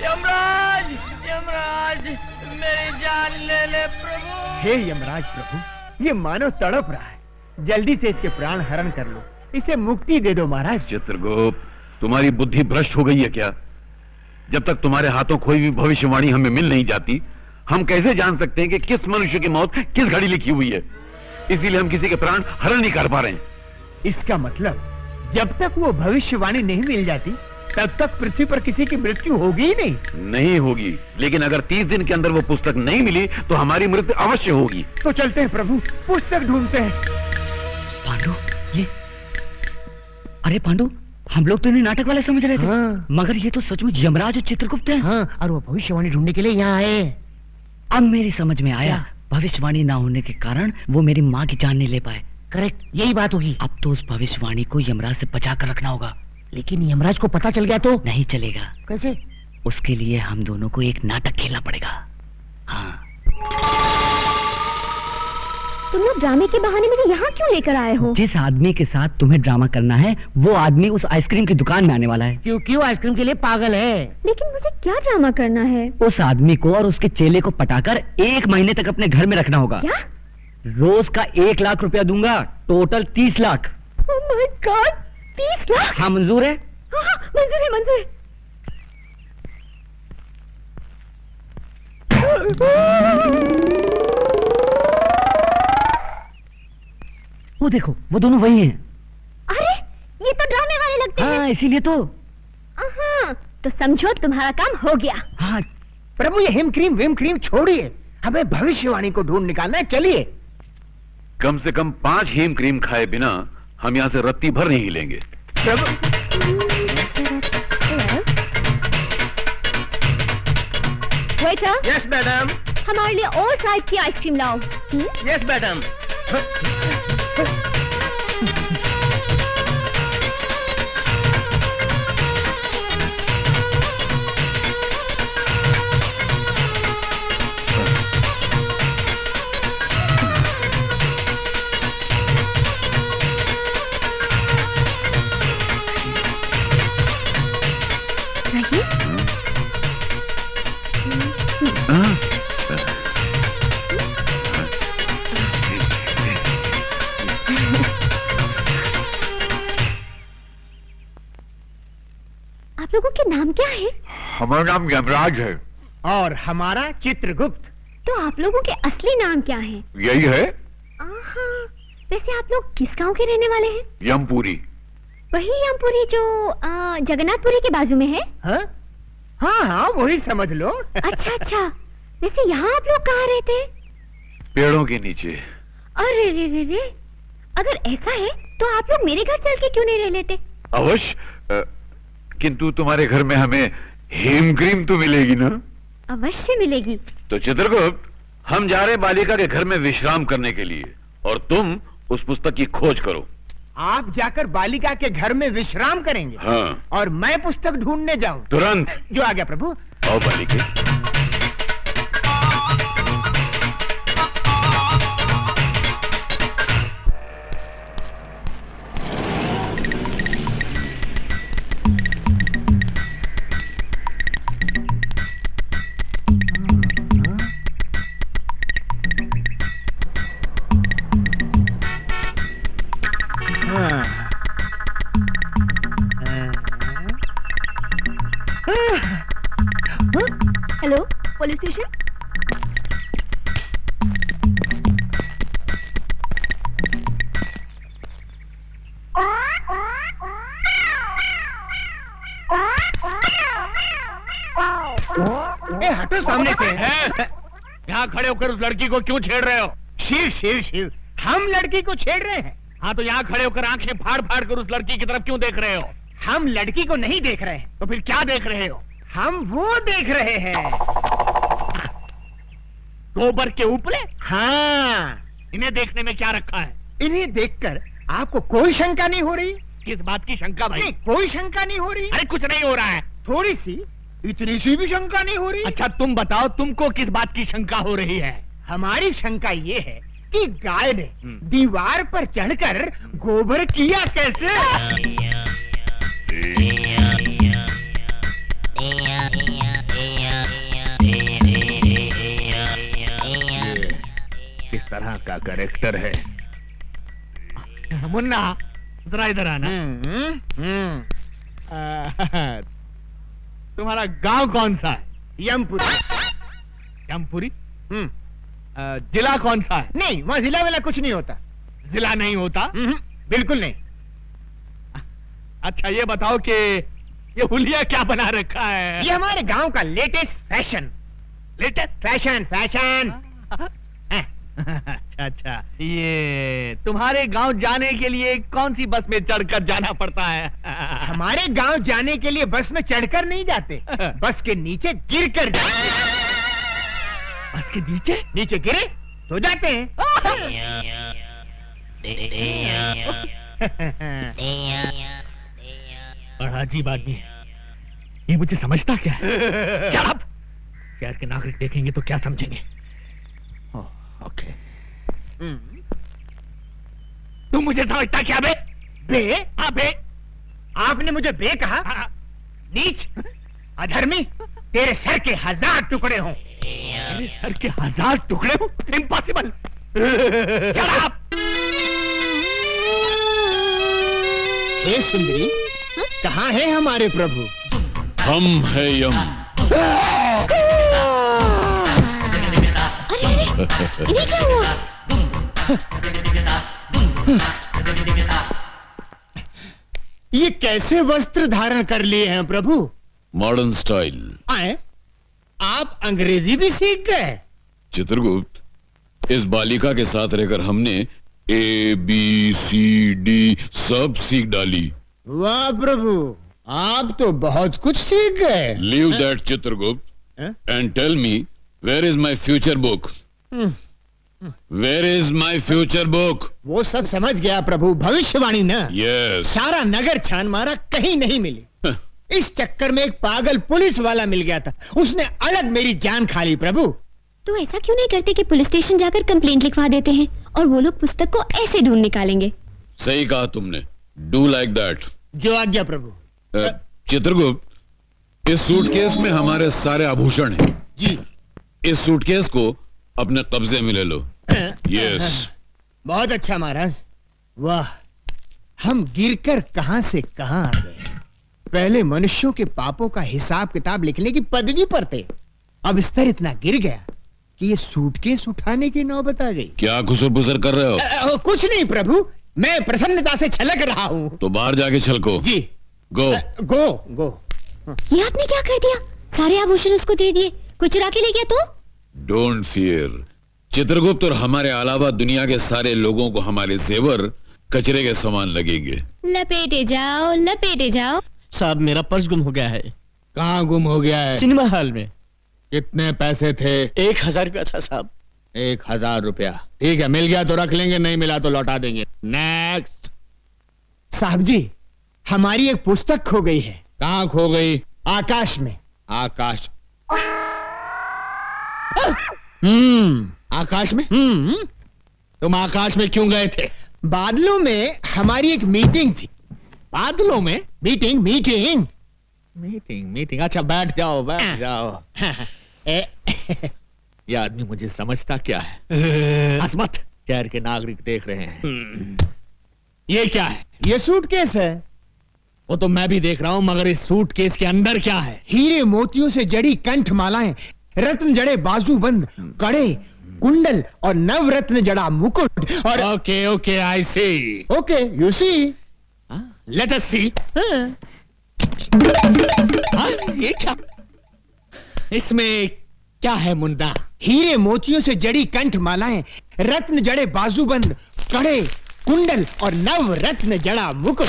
यमराज, यमराज, मेरी जान ले ले प्रभु। हे यमराज प्रभु, ये मानव तड़प रहा है, जल्दी से इसके प्राण हरण कर लो, इसे मुक्ति दे दो महाराज। चित्रगुप्त, तुम्हारी बुद्धि भ्रष्ट हो गई है क्या? जब तक तुम्हारे हाथों कोई भी भविष्यवाणी हमें मिल नहीं जाती, हम कैसे जान सकते हैं कि किस मनुष्य की मौत किस घड़ी लिखी हुई है? इसीलिए हम किसी के प्राण हरण नहीं कर पा रहे हैं। इसका मतलब जब तक वो भविष्यवाणी नहीं मिल जाती तब तक पृथ्वी पर किसी की मृत्यु होगी ही नहीं होगी, लेकिन अगर 30 दिन के अंदर वो पुस्तक नहीं मिली तो हमारी मृत्यु अवश्य होगी। तो चलते हैं प्रभु, पुस्तक ढूंढते हैं। पांडु, ये अरे पांडु, हम लोग तो इन्हें नाटक वाले समझ रहे थे। हाँ। मगर ये तो सचमुच यमराज और चित्रगुप्त हैं। हाँ, और वो भविष्यवाणी ढूंढने के लिए यहाँ आए। अब मेरी समझ में आया, भविष्यवाणी ना होने के कारण वो मेरी माँ की जान नहीं ले पाए। करेक्ट, यही बात होगी। अब तो उस भविष्यवाणी को यमराज से बचा कर रखना होगा। लेकिन यमराज को पता चल गया तो? नहीं चलेगा। कैसे? उसके लिए हम दोनों को एक नाटक खेलना पड़ेगा। हाँ। तुम लोग ड्रामे के बहाने मुझे यहाँ क्यों लेकर आए हो? जिस आदमी के साथ तुम्हें ड्रामा करना है वो आदमी उस आइसक्रीम की दुकान में आने वाला है। क्योंकि वो आइसक्रीम के लिए पागल है। लेकिन मुझे क्या ड्रामा करना है? उस आदमी को और उसके चेले को पटाकर 1 महीने तक अपने घर में रखना होगा। क्या? रोज का 1 लाख रुपया दूंगा, total 30 lakh. Oh my God, 30 lakh? हाँ, मंजूर है? हाँ हाँ, मंजूर है, मंजूर है। वो देखो, वो दोनों वही हैं। अरे, ये तो ड्रामे वाले लगते हैं। हाँ, इसीलिए तो। हाँ, तो समझो तुम्हारा काम हो गया। हाँ। प्रभु, ये हिम क्रीम विम क्रीम छोड़िए, हमें भविष्यवाणी को ढूंढ निकालना है। चलिए। कम से कम 5 हीम क्रीम खाए बिना हम यहाँ से रत्ती भर नहीं हिलेंगे। Waiter, yes madam. हमारे लिए और टाइप की आइसक्रीम लाओ। Yes madam. आप लोगों के नाम क्या है? हमारा नाम यमराज है। और हमारा चित्रगुप्त। तो आप लोगों के असली नाम क्या है? यही है, आहा, वैसे आप लोग किस गांव के रहने वाले हैं? यमपुरी। वही यमपुरी जो जगन्नाथपुरी के बाजू में है? हाँ हाँ हाँ, वही समझ लो। अच्छा अच्छा, वैसे यहाँ आप लोग कहाँ रहते हैं? पेड़ों के नीचे। अरे रे रे रे, अगर ऐसा है तो आप लोग मेरे घर चल के क्यों नहीं रह लेते? अवश्य, किंतु तुम्हारे घर में हमें हेम क्रीम तो मिलेगी ना? अवश्य मिलेगी। तो चित्रगुप्त, हम जा रहे हैं बालिका के घर में विश्राम करने के लिए, और तुम उस पुस्तक की खोज करो। आप जाकर बालिका के घर में विश्राम करेंगे? हाँ। और मैं पुस्तक ढूंढने जाऊं? तुरंत। जो आ गया प्रभु। आओ बालिके। Hello, police station. हटो सामने से। यहाँ खड़े होकर उस लड़की को क्यों छेड़ रहे हो? शिव शिव शिव, हम लड़की को छेड़ रहे हैं। हाँ, तो यहाँ खड़े होकर आंखें फाड़ फाड़ कर उस लड़की की तरफ क्यों देख रहे हो? हम लड़की को नहीं देख रहे हैं। तो फिर क्या देख रहे हो? हम वो देख रहे हैं। गोबर के उपले? हाँ। इन्हें देखने में क्या रखा है? इन्हें देखकर आपको कोई शंका नहीं हो रही? किस बात की शंका भाई? नहीं, कोई शंका नहीं हो रही। अरे कुछ नहीं हो रहा है। थोड़ी सी, इतनी सी भी शंका नहीं हो रही। अच्छा तुम बताओ, तुमको किस बात की शंका हो रही है? हमारी शंका ये है कि गाय ने दीवार पर चढ़कर गोबर किया कैसे? क्या कैरेक्टर है। मुन्ना जरा इधर आना। तुम्हारा गांव कौन सा है? यमपुरी। यमपुरी? जिला कौन सा है? नहीं, वहाँ जिला वाला कुछ नहीं होता। जिला नहीं होता? बिल्कुल नहीं। अच्छा ये बताओ कि ये हुलिया क्या बना रखा है? ये हमारे गांव का latest fashion. Latest fashion? Fashion. अच्छा, ये तुम्हारे गांव जाने के लिए कौन सी बस में चढ़कर जाना पड़ता है? हमारे गांव जाने के लिए बस में चढ़कर नहीं जाते, बस के नीचे गिरकर जाते। बस के नीचे? नीचे गिरे तो जाते हैं। बड़ा अजीब आदमी है ये, मुझे समझता क्या है? शहर के नागरिक देखेंगे तो क्या समझेंगे? ओके। तुम मुझे समझता क्या बे? बे? हाँ बे। आपने मुझे बे कहा? नीच, अधर्मी, तेरे सर के 1000 टुकड़े हों। मेरे सर के 1000 टुकड़े हों? इम्पॉसिबल। हे सुंदरी, कहाँ है हमारे प्रभु? हम है यम। इन्हें क्या हुआ? ये कैसे वस्त्र धारण कर लिए हैं प्रभु? Modern style. आए? आप अंग्रेजी भी सीख गए? चित्रगुप्त, इस बालिका के साथ रहकर हमने ABCD सब सीख डाली। वाह प्रभु, आप तो बहुत कुछ सीख गए। Leave that Chitragupta and tell me where is my future book. Where is my future book? वो सब समझ गया प्रभु, भविष्यवाणी ना। यस। सारा नगर छान मारा, कहीं नहीं मिली। इस चक्कर में एक पागल पुलिस वाला मिल गया था, उसने अलग मेरी जान खा ली प्रभु। तो ऐसा क्यों नहीं करते कि पुलिस स्टेशन जाकर कंप्लेंट लिखवा देते हैं और वो लोग पुस्तक को ऐसे ढूंढ निकालेंगे। सही कहा तुमने, डू लाइक दैट। जो आज्ञा प्रभु। चित्रगुप्त, इस सूटकेस में हमारे सारे आभूषण हैं। जी। इस सूटकेस को अपने कब्जे में ले लो। यस। बहुत अच्छा महाराज। वाह, हम गिरकर कहां से कहां आ गए। पहले मनुष्यों के पापों का हिसाब किताब लिखने की पदवी पर थे, अब स्तर इतना गिर गया कि ये सूटकेस उठाने की नौबत आ गई। क्या खुसर पुसर कर रहे हो? कुछ नहीं प्रभु, मैं प्रसन्नता से छलक रहा हूँ। तो बाहर जाके छलको। जी। गो गो गो। ये आपने क्या कर दिया? सारे आभूषण उसको दे दिए, कोई चुरा के ले गया तो? डोंट फियर चित्रगुप्त, और हमारे अलावा दुनिया के सारे लोगों को हमारे जेवर कचरे के समान लगेंगे। लपेटे जाओ, लपेटे जाओ। साहब, मेरा पर्स गुम हो गया है। कहाँ गुम हो गया है? सिनेमा हॉल में। कितने पैसे थे? 1000 रुपया था साहब। 1000 रुपया? ठीक है, मिल गया तो रख लेंगे, नहीं मिला तो लौटा देंगे। नेक्स्ट। साहब जी, हमारी एक पुस्तक खो गई है। कहाँ खो गई? आकाश में। आकाश? आकाश में? तुम आकाश में क्यों गए थे? बादलों में हमारी एक मीटिंग थी। बादलों में? Meeting meeting meeting. अच्छा बैठ जाओ, बैठ जाओ। ये आदमी मुझे समझता क्या है? असमत, शहर के नागरिक देख रहे हैं। ये क्या है? ये सूटकेस है। वो तो मैं भी देख रहा हूं, मगर इस सूटकेस के अंदर क्या है? हीरे मोतियों से जड़ी कंठ मालाएं, रत्न जड़े बाजूबंद, कड़े, कुंडल और नवरत्न जड़ा मुकुट और okay okay, I see. Okay, you see. Let us see. ये क्या? इसमें क्या है मुंडा? हीरे मोतियों से जड़ी कंठ मालाएं, रत्न जड़े बाजूबंद, कड़े, कुंडल और नवरत्न जड़ा मुकुट।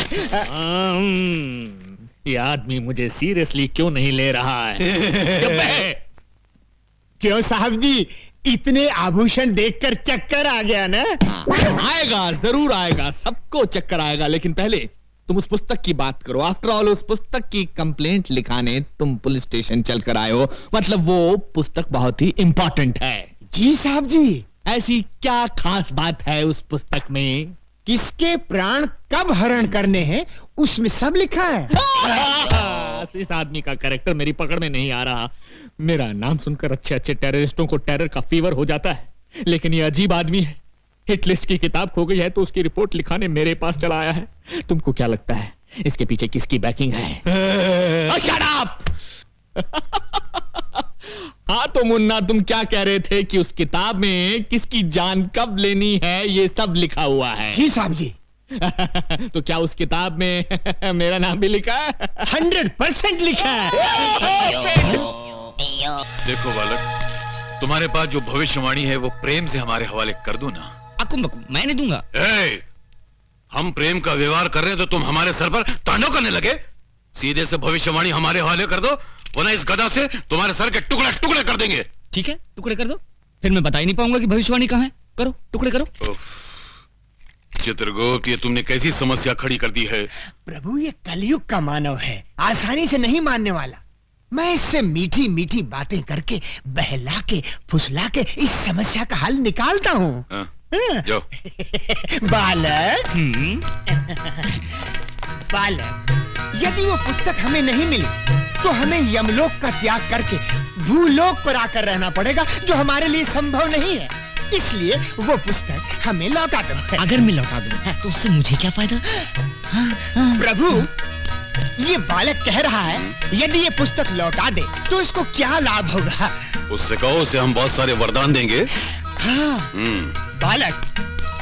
ये आदमी मुझे सीरियसली क्यों नहीं ले रहा है? क्यों साहब जी, इतने आभूषण देखकर चक्कर आ गया ना? आएगा, जरूर आएगा, सबको चक्कर आएगा, लेकिन पहले तुम उस पुस्तक की बात करो। आफ्टर ऑल उस पुस्तक की कंप्लेंट लिखाने तुम पुलिस स्टेशन चलकर आए हो, मतलब वो पुस्तक बहुत ही इंपॉर्टेंट है। जी साहब जी। ऐसी क्या खास बात है उस पुस्तक में? किसके प्राण कब हरण करने हैं, उसमें सब लिखा है। इस आदमी का कैरेक्टर मेरी पकड़ में नहीं आ रहा। मेरा नाम सुनकर अच्छे अच्छे टेररिस्टों को टेरर का फीवर हो जाता है, लेकिन ये अजीब आदमी है, हिट लिस्ट की किताब खो गई है तो उसकी रिपोर्ट लिखाने मेरे पास चला आया है। तुमको क्या लगता है इसके पीछे किसकी बैकिंग है? Shut up! हाँ तो मुन्ना, तुम क्या कह रहे थे कि उस किताब में किसकी जान कब लेनी है ये सब लिखा हुआ है? जी साहब जी। तो क्या उस किताब में मेरा नाम भी लिखा है? 100% लिखा है। देखो बालक, तुम्हारे पास जो भविष्यवाणी है वो प्रेम से हमारे हवाले कर दो ना। अकुम बकुम मैं नहीं दूंगा। हम प्रेम का व्यवहार कर रहे हैं तो तुम हमारे सर पर तांडव करने लगे। सीधे से भविष्यवाणी हमारे हवाले कर दो, वरना इस गदा से तुम्हारे सर के टुकड़े टुकड़े कर देंगे। ठीक है, टुकड़े कर दो, फिर मैं बता ही नहीं पाऊंगा कि भविष्यवाणी कहाँ है। करो, टुकड़े करो। चित्रगुप्त, ये तुमने कैसी समस्या खड़ी कर दी है? प्रभु, ये कलयुग का मानव है, आसानी से नहीं मानने वाला। मैं इससे मीठी मीठी बातें करके, बहला के, फुसला के इस समस्या का हल निकालता हूँ। जाओ। बालक, बालक, यदि वो पुस्तक हमें नहीं मिली तो हमें यमलोक का त्याग करके भूलोक पर आकर रहना पड़ेगा, जो हमारे लिए संभव नहीं है। इसलिए वो पुस्तक हमें लौटा दो। अगर मैं लौटा दूं तो उससे मुझे क्या फायदा? प्रभु, ये बालक कह रहा है यदि ये पुस्तक लौटा दे तो इसको क्या लाभ होगा? उससे कहो, उसे हम बहुत सारे वरदान देंगे। हाँ, बालक,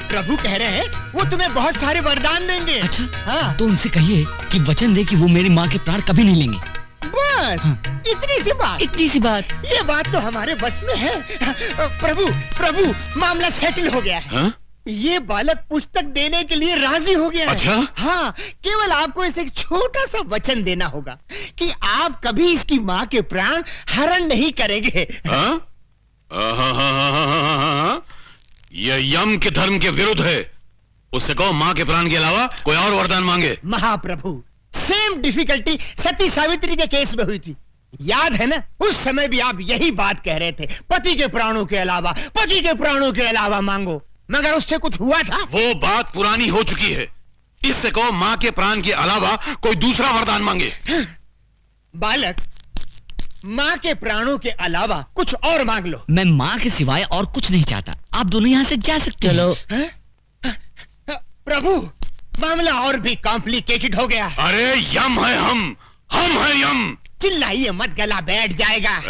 प्रभु कह रहे हैं वो तुम्हें बहुत सारे वरदान देंगे। अच्छा, हाँ। तो उनसे कहिए कि वचन दे कि वो मेरी माँ के प्राण कभी नहीं लेंगे। बस इतनी सी बात। इतनी सी बात? ये बात तो हमारे बस में है। प्रभु, प्रभु, मामला सेटल हो गया है। ये बालक पुस्तक देने के लिए राजी हो गया है। अच्छा? हाँ, केवल आपको इसे एक छोटा सा वचन देना होगा कि आप कभी इसकी माँ के प्राण हरण नहीं करेंगे। यह यम के धर्म के विरुद्ध है। उससे कहो माँ के प्राण के अलावा कोई और वरदान मांगे। महाप्रभु, सेम डिफिकल्टी सती सावित्री के केस में हुई थी, याद है ना? उस समय भी आप यही बात कह रहे थे, पति के प्राणों के अलावा, पति के प्राणों के अलावा मांगो, मगर उससे कुछ हुआ था? वो बात पुरानी हो चुकी है। इससे कहो माँ के प्राण के अलावा कोई दूसरा वरदान मांगे। बालक, माँ के प्राणों के अलावा कुछ और मांग लो। मैं माँ के सिवाय और कुछ नहीं चाहता। आप दोनों यहाँ से जा सकते हैं। प्रभु, मामला और भी कॉम्प्लिकेटेड हो गया। अरे यम है हम है यम। चिल्लाइए मत, गला बैठ जाएगा।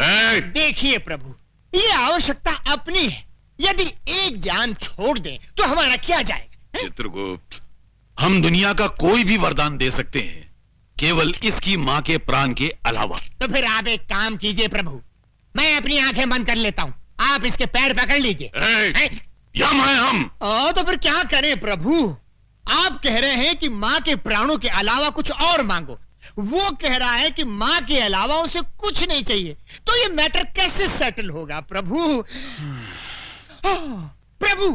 देखिए प्रभु, ये आवश्यकता अपनी है। यदि एक जान छोड़ दें तो हमारा क्या जाएगा? चित्रगुप्त, हम दुनिया का कोई भी वरदान दे सकते हैं, केवल इसकी माँ के प्राण के अलावा। तो फिर आप एक काम कीजिए प्रभु, मैं अपनी आंखें बंद कर लेता हूँ, आप इसके पैर पकड़ लीजिए। यम है हम। तो फिर क्या करें प्रभु? आप कह रहे हैं कि माँ के प्राणों के अलावा कुछ और मांगो, वो कह रहा है कि माँ के अलावा उसे कुछ नहीं चाहिए, तो ये मैटर कैसे सेटल होगा प्रभु? प्रभु,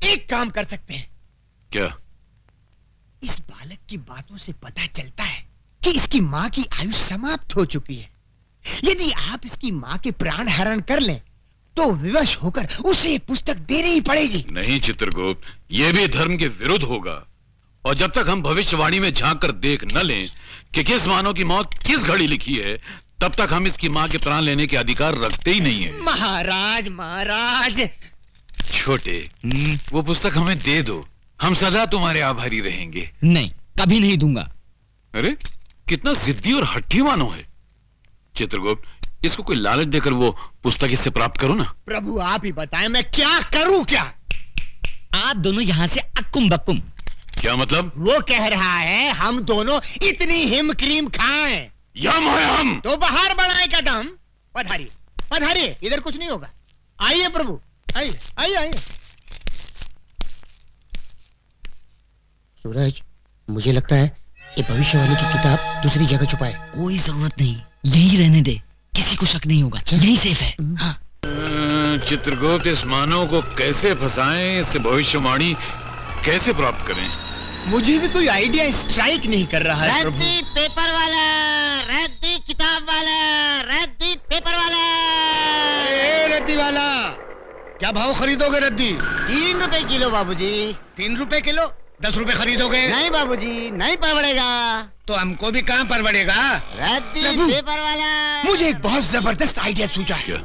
एक काम कर सकते हैं। क्या? इस बालक की बातों से पता चलता है कि इसकी माँ की आयु समाप्त हो चुकी है। यदि आप इसकी माँ के प्राण हरण कर लें तो विवश होकर उसे पुस्तक देनी ही पड़ेगी। नहीं चित्रगुप्त, यह भी धर्म के विरुद्ध होगा, और जब तक हम भविष्यवाणी में झांक कर देख न लें कि किस मानव की मौत किस घड़ी लिखी है, तब तक हम इसकी माँ के प्राण लेने के अधिकार रखते ही नहीं है। महाराज, महाराज। छोटे, वो पुस्तक हमें दे दो, हम सदा तुम्हारे आभारी रहेंगे। नहीं, कभी नहीं दूंगा। अरे कितना जिद्दी और हट्टी मानो है। चित्रगुप्त, इसको कोई लालच देकर वो पुस्तक इससे प्राप्त करो ना। प्रभु आप ही बताएं, मैं क्या करूं? क्या आप दोनों यहाँ से अक्कुम बक्कुम। क्या मतलब? वो कह रहा है हम दोनों इतनी हिम क्रीम खाएं। यम है हम। तो बाहर बढ़ाए कदम। पधारिए, पधारिए, इधर कुछ नहीं होगा। आइए प्रभु, आइए, आइए, आइए। सूरज, मुझे लगता है ये भविष्यवाणी की किताब दूसरी जगह छुपाए। कोई जरूरत नहीं, यही रहने दे, किसी को शक नहीं होगा, यही सेफ है। हाँ। चित्रगुप्त, इस मानव को कैसे फंसाएं, इससे भविष्यवाणी कैसे प्राप्त करें? मुझे भी कोई आइडिया स्ट्राइक नहीं कर रहा है प्रभु। रद्दी पेपर वाला, रद्दी किताब वाला, रद्दी पेपर वाला। रद्दी वाला, क्या भाव खरीदोगे रद्दी? 3 रुपए किलो बाबूजी। 3 रुपए किलो? 10 रुपए खरीदोगे? नहीं बाबूजी, नहीं परवड़ेगा। तो हमको भी कहाँ परवड़ेगा? रद्दी पेपर वाला। मुझे एक बहुत जबरदस्त आइडिया सूझा है।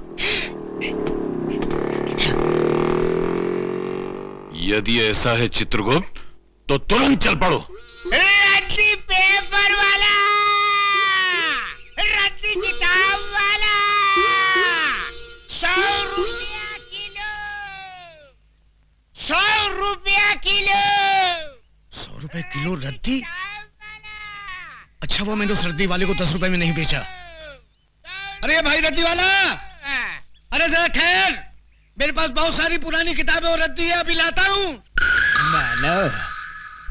यदि ऐसा है चित्रगुप्त, तो तुरंत चल पड़ो। रद्दी पेपर वाला, रद्दी किताब वाला, 100 रुपया किलो, 100 रुपया किलो। 100 रुपए किलो रद्दी? अच्छा वो मैंने उस रद्दी वाले को 10 रुपए में नहीं बेचा। अरे भाई रद्दी वाला, अरे जरा ठहर, मेरे पास बहुत सारी पुरानी किताबें और रद्दी है, अभी लाता हूँ। मानो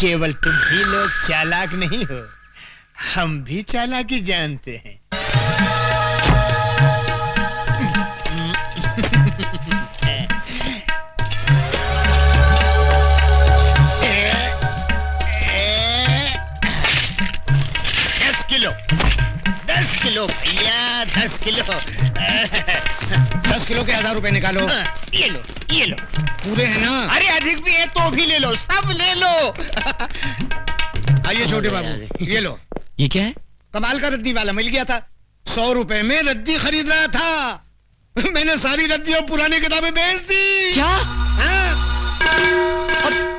केवल तुम ही लोग चालाक नहीं हो, हम भी चालाकी जानते हैं। दस किलो भैया, 10 किलो। 10 किलो के 1000 रुपए निकालो। ये लो, ये लो। पूरे हैं ना? अरे अधिक भी है तो भी ले लो, सब ले लो। आइए छोटे बाबू, ये लो। ये क्या है? कमाल का रद्दी वाला मिल गया था, 100 रुपए में रद्दी खरीद रहा था। मैंने सारी रद्दी और पुरानी किताबें बेच दी। क्या?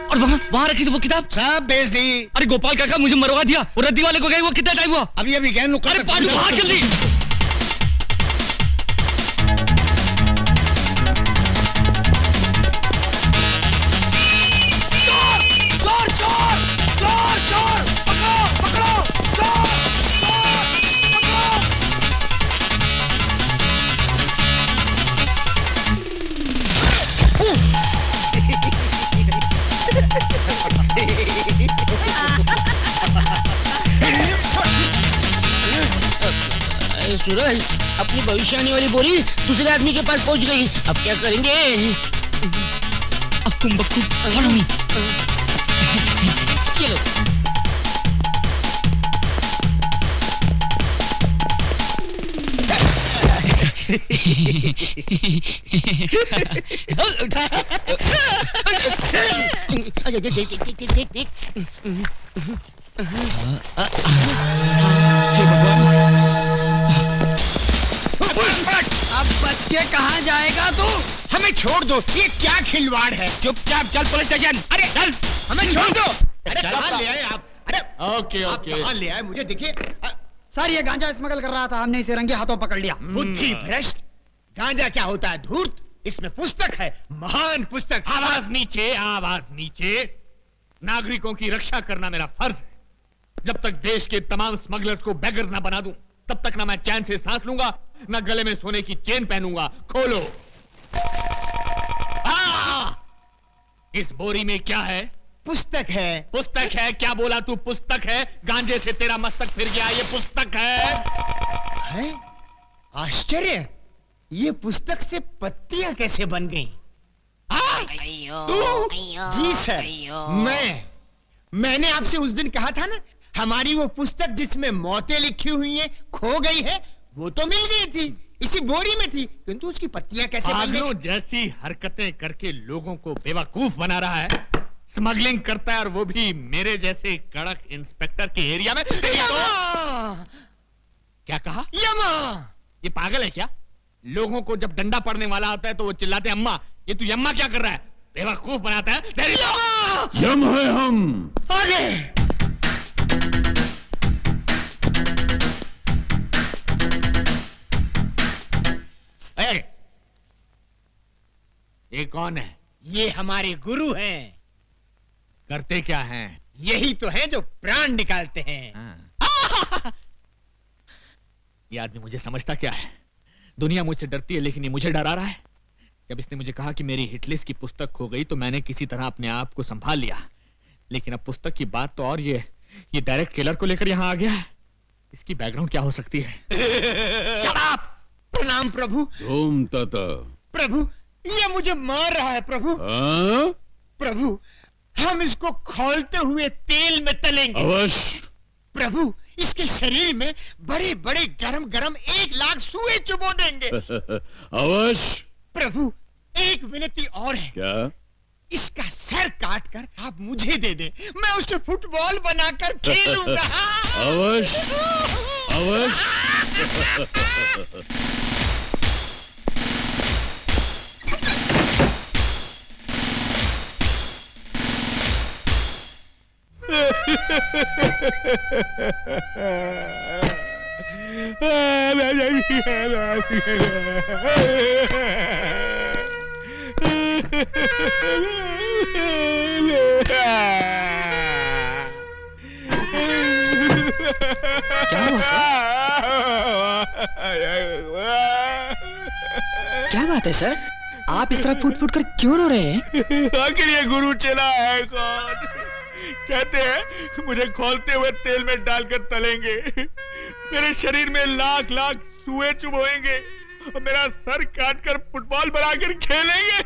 और वहाँ रखी थी वो किताब? सब बेच दी। अरे गोपाल काका मुझे मरवा दिया, वो रद्दी वाले को गए वो कितना टाइम हुआ? अभी अभी गए नुक्कड़। अरे पांडू भाग जल्दी। चोर चोर चोर चोर, पकड़ो पकड़ो, चोर चोर सूरज, अपनी भविष्यवाणी वाली बोरी दूसरे आदमी के पास पहुंच गई, अब क्या करेंगे? अक्कुम बक्कुम, follow me। चलो। देख। अब बच के कहाँ जाएगा तू? हमें छोड़ दो, ये क्या खिलवाड़ है? चुपचाप चल पुलिस स्टेशन। अरे चल, हमें छोड़ दो। अरे कहाँ ले आए आप? अरे ओके आप कहाँ ले आए? मुझे देखिए। सर ये गांजा स्मगल कर रहा था, हमने इसे रंगे हाथों पकड़ लिया। बुद्धि भ्रष्ट, गांजा क्या होता है? धूर्त। इसमें पुस्तक है, महान पुस्तक। आवाज नीचे, आवाज नीचे। नागरिकों की रक्षा करना मेरा फर्ज है। जब तक देश के तमाम स्मगलर्स को बेगर्स ना बना दूं, तब तक ना मैं चैन से सांस लूंगा, ना गले में सोने की चेन पहनूंगा। खोलो। इस बोरी में क्या है? पुस्तक है। पुस्तक है? क्या बोला तू? पुस्तक है? गांजे से तेरा मस्तक फिर गया, ये पुस्तक है? आश्चर्य, ये पुस्तक से पत्तियां कैसे बन गईं? तू? जी सर, मैंने आपसे उस दिन कहा था ना, हमारी वो पुस्तक जिसमें मौतें लिखी हुई हैं खो गई है, वो तो मिल गई थी, इसी बोरी में थी, किंतु उसकी पत्तियां कैसे बन गई? जैसी हरकतें करके लोगों को बेवकूफ बना रहा है, स्मगलिंग करता है, और वो भी मेरे जैसे कड़क इंस्पेक्टर के एरिया में। क्या कहा? यमा। ये पागल है क्या? लोगों को जब डंडा पड़ने वाला आता है तो वो चिल्लाते हैं अम्मा। ये तू यम्मा क्या कर रहा है? बेवकूफ बनाता है। तेरी यम है हम। आगे। ये कौन है? ये हमारे गुरु हैं। करते क्या हैं? यही तो हैं जो प्राण निकालते हैं। ये आदमी मुझे समझता क्या है? दुनिया मुझसे डरती है, लेकिन ये मुझे डरा रहा है। जब इसने मुझे कहा कि मेरी हिटलिस्ट की पुस्तक खो गई, तो मैंने किसी तरह अपने आप को संभाल लिया, लेकिन अब पुस्तक की बात तो और ये डायरेक्ट किलर को लेकर यहाँ आ गया है। इसकी बैकग्राउंड क्या हो सकती है? प्रणाम प्रभु। ओम तथा। प्रभु, ये मुझे मार रहा है प्रभु। प्रभु, हम इसको खौलते हुए तेल में तलेंगे। अवश्य। प्रभु, इसके शरीर में बड़े बड़े गरम गरम 1 लाख सुए चुबो देंगे। अवश्य। प्रभु, एक विनती और है। क्या? इसका सर काट कर आप मुझे दे दे, मैं उसे फुटबॉल बनाकर खेलूंगा। अवश्य अवश्य। क्या हुआ सर? क्या बात है सर? आप इस तरह फूट फूट कर क्यों रो रहे हैं? आखिर ये गुरु चला है कौन? कहते हैं मुझे खौलते हुए तेल में डालकर तलेंगे, मेरे शरीर में लाख लाख सुए चुभोएंगे और मेरा सर काटकर फुटबॉल बनाकर खेलेंगे।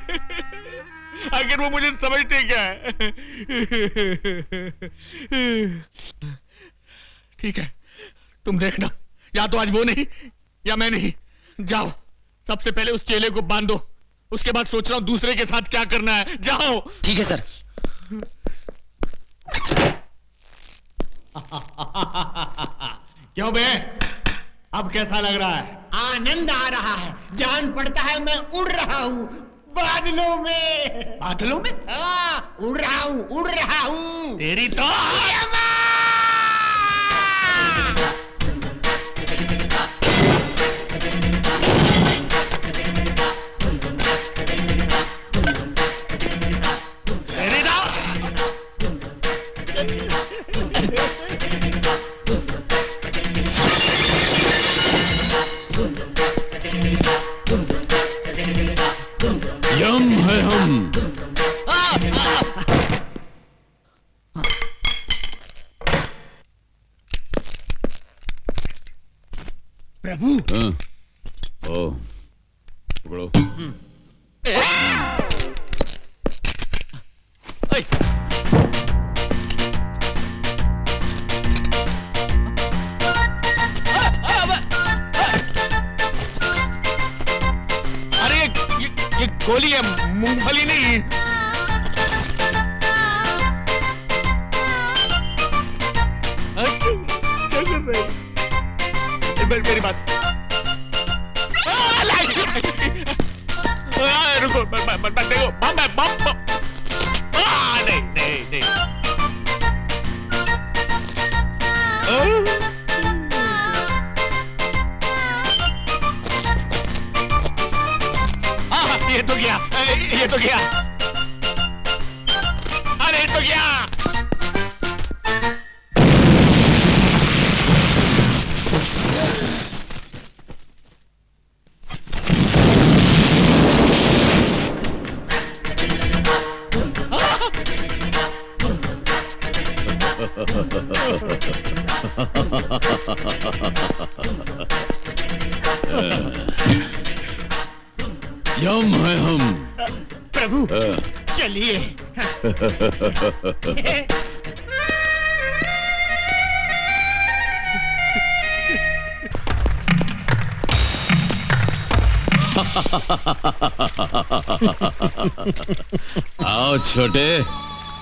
आखिर वो मुझे समझते क्या है? ठीक है, तुम देखना, या तो आज वो नहीं या मैं नहीं। जाओ, सबसे पहले उस चेले को बांधो, उसके बाद सोच रहा हूं दूसरे के साथ क्या करना है। जाओ। ठीक है सर। क्यों बे, अब कैसा लग रहा है? आनंद आ रहा है, जान पड़ता है मैं उड़ रहा हूँ बादलों में। बादलों में? उड़ रहा हूँ। तेरी तो यम है हम। प्रभु। हाँ। ओ, पकड़ो। अरे ये गोली है, मूंगफली नहीं। क्या कर रहे हैं? मेरी बात रुको, देखो, बम है, बम। नहीं। ये तो गया। अरे तो गया। यम है हम। प्रभु चलिए। आओ छोटे,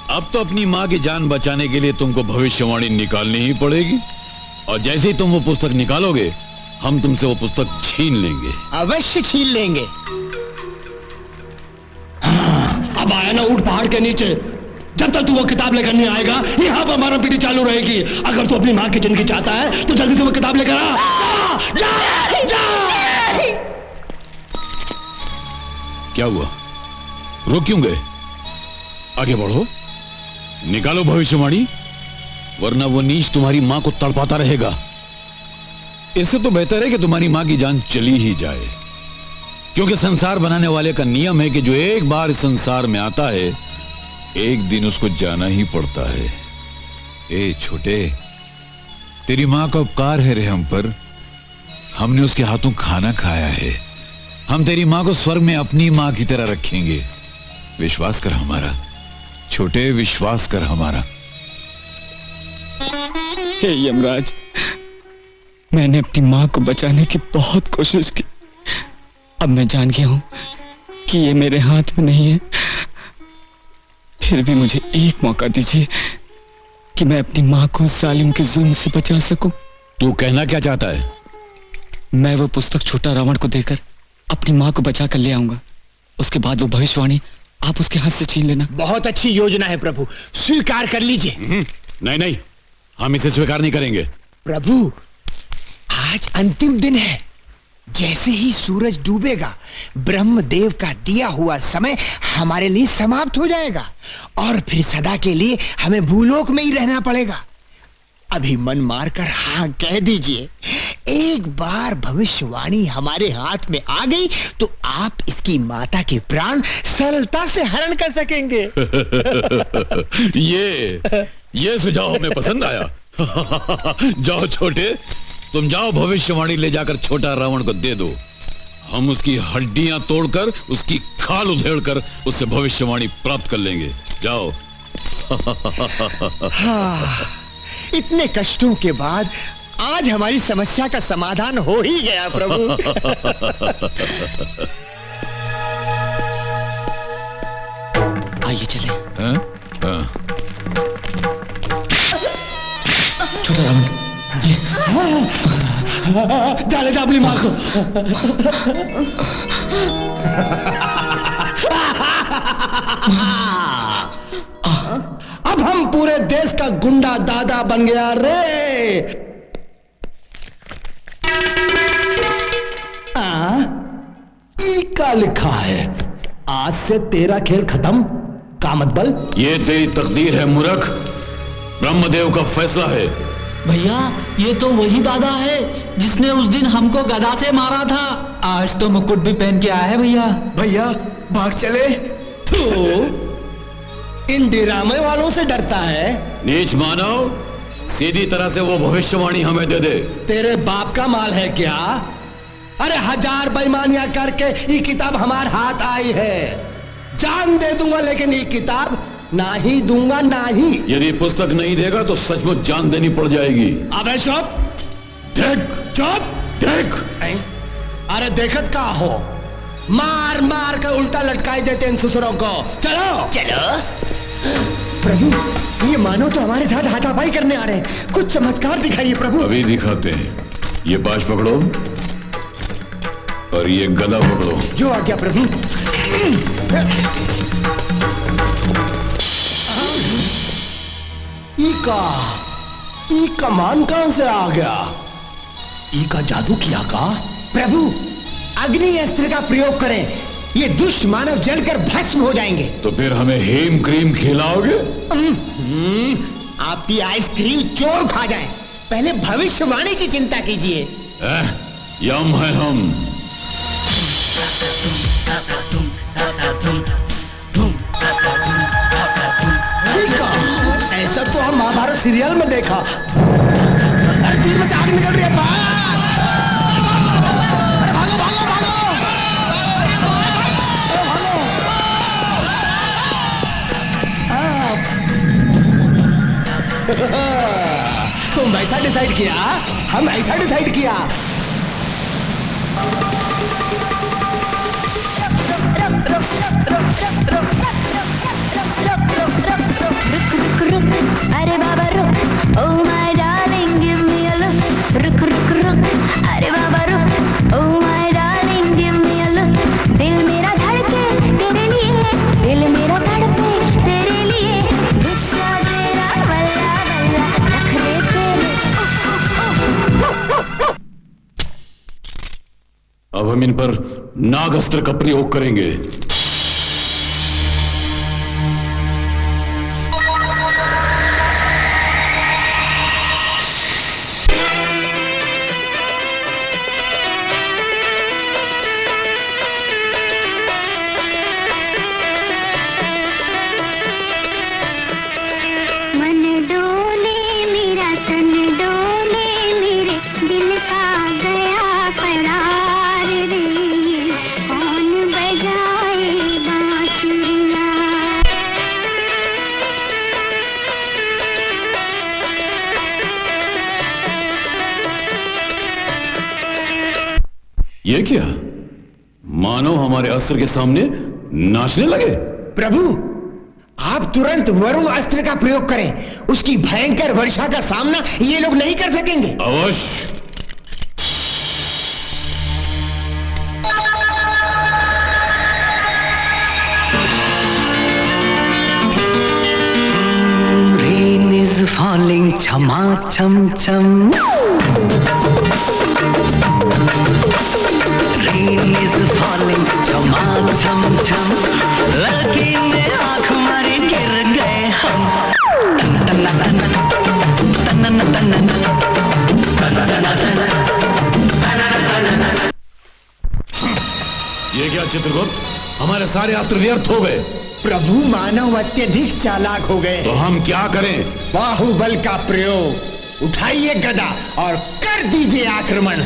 अब तो अपनी माँ की जान बचाने के लिए तुमको भविष्यवाणी निकालनी ही पड़ेगी, और जैसे ही तुम वो पुस्तक निकालोगे हम तुमसे वो पुस्तक छीन लेंगे। अवश्य छीन लेंगे। अब आया ना ऊंट पहाड़ के नीचे, जब तक तू वो किताब लेकर नहीं आएगा यहाँ पर मारा पीटी चालू रहेगी। अगर तू अपनी माँ की जिंदगी चाहता है तो जल्दी से वो किताब लेकर आ। जा। क्या हुआ, रुक क्यों गए? आगे बढ़ो, निकालो भविष्यवाणी, वरना वो नीच तुम्हारी मां को तड़पाता रहेगा। इससे तो बेहतर है कि तुम्हारी मां की जान चली ही जाए, क्योंकि संसार बनाने वाले का नियम है कि जो एक बार इस संसार में आता है एक दिन उसको जाना ही पड़ता है। ए छोटे, तेरी मां का उपकार है रे हम पर, हमने उसके हाथों खाना खाया है। हम तेरी मां को स्वर्ग में अपनी मां की तरह रखेंगे। विश्वास कर हमारा छोटे, विश्वास कर हमारा। हे यमराज, मैंने अपनी मां को बचाने की बहुत कोशिश की। अब मैं जान गया हूं कि ये मेरे हाथ में नहीं है। फिर भी मुझे एक मौका दीजिए कि मैं अपनी मां को जालिम के जुल्म से बचा सकूं। तू कहना क्या चाहता है? मैं वो पुस्तक छोटा रावण को देकर अपनी मां को बचा कर ले आऊंगा। उसके बाद वो भविष्यवाणी आप उसके हाथ से छीन लेना। बहुत अच्छी योजना है प्रभु, स्वीकार कर लीजिए। नहीं, हम इसे स्वीकार नहीं करेंगे। प्रभु, आज अंतिम दिन है। जैसे ही सूरज डूबेगा, ब्रह्मदेव का दिया हुआ समय हमारे लिए समाप्त हो जाएगा और फिर सदा के लिए हमें भूलोक में ही रहना पड़ेगा। अभी मन मारकर हाँ कह दीजिए, एक बार भविष्यवाणी हमारे हाथ में आ गई तो आप इसकी माता के प्राण सरलता से हरण कर सकेंगे। ये सुझाव हमें पसंद आया। जाओ छोटे, तुम जाओ भविष्यवाणी ले जाकर छोटा रावण को दे दो। हम उसकी हड्डियां तोड़कर, उसकी खाल उधेड़कर उससे भविष्यवाणी प्राप्त कर लेंगे। जाओ। हाँ, इतने कष्टों के बाद आज हमारी समस्या का समाधान हो ही गया प्रभु। आइए चले। छोटा रावण, डाले अपनी मां को। अब हम पूरे देश का गुंडा दादा बन गया रे। ई का लिखा है, आज से तेरा खेल खत्म कामत बल। ये तेरी तकदीर है मूर्ख, ब्रह्मदेव का फैसला है। भैया, ये तो वही दादा है जिसने उस दिन हमको गदा से मारा था। आज तो मुकुट भी पहन के आया है भैया। भैया भाग चले। तो इन डिरामे वालों से डरता है। नीच मानव, सीधी तरह से वो भविष्यवाणी हमें दे दे। तेरे बाप का माल है क्या? अरे 1000 बेईमानियां करके ये किताब हमारे हाथ आई है। जान दे दूंगा लेकिन ये किताब ना ही दूंगा, ना ही। यदि पुस्तक नहीं देगा तो सचमुच जान देनी पड़ जाएगी। अबे चुप, देख चुप, देख। अरे देखत का हो, मार मार कर उल्टा लटकाई देते इन ससुरों को। चलो चलो। प्रभु, ये मानो तो हमारे साथ हाथापाई करने आ रहे हैं। कुछ चमत्कार दिखाइए प्रभु। अभी दिखाते हैं। ये बाश पकड़ो और ये गदा पकड़ो। जो आ गया प्रभु। ई कमान कहां से आ गया? ई का जादू किया का? प्रभु, अग्नि अस्त्र का प्रयोग करें, ये दुष्ट मानव जलकर भस्म हो जाएंगे। तो फिर हमें हेम क्रीम खिलाओगे? आपकी आइसक्रीम चोर खा जाए, पहले भविष्यवाणी की चिंता कीजिए। यम है हम। ऐसा तो हम महाभारत सीरियल में देखा। हर चीज में से आग निकल रही है। भागो भागो भागो। तुम वैसा डिसाइड किया, हम ऐसा डिसाइड किया। अरे बाबा रुक, oh my darling, give me a look. रुक रुक रुक, अरे बाबा रुक, oh my darling, give me a look. दिल मेरा धड़के तेरे लिए, दिल मेरा धड़के तेरे लिए, गुस्सा तेरा बल्ला बल्ला, नखरे तेरे। अब हम इन पर नाग अस्त्र का प्रयोग करेंगे। ये क्या? मानो हमारे अस्त्र के सामने नाचने लगे। प्रभु, आप तुरंत वरुण अस्त्र का प्रयोग करें। उसकी भयंकर वर्षा का सामना ये लोग नहीं कर सकेंगे। अवश्य। Rain is falling chama cham cham. Rain is falling chama cham cham. लड़की ने आँख मारी गिर गए हम. तन्ना तन्ना तन्ना तन्ना तन्ना तन्ना. ये क्या चित्रगुप्त, हमारे सारे अस्त्र व्यर्थ हो गए. प्रभु मानव अत्यधिक चालाक हो गए. तो हम क्या करें? बाहुबल का प्रयोग. उठाइए गदा और कर दीजिए आक्रमण.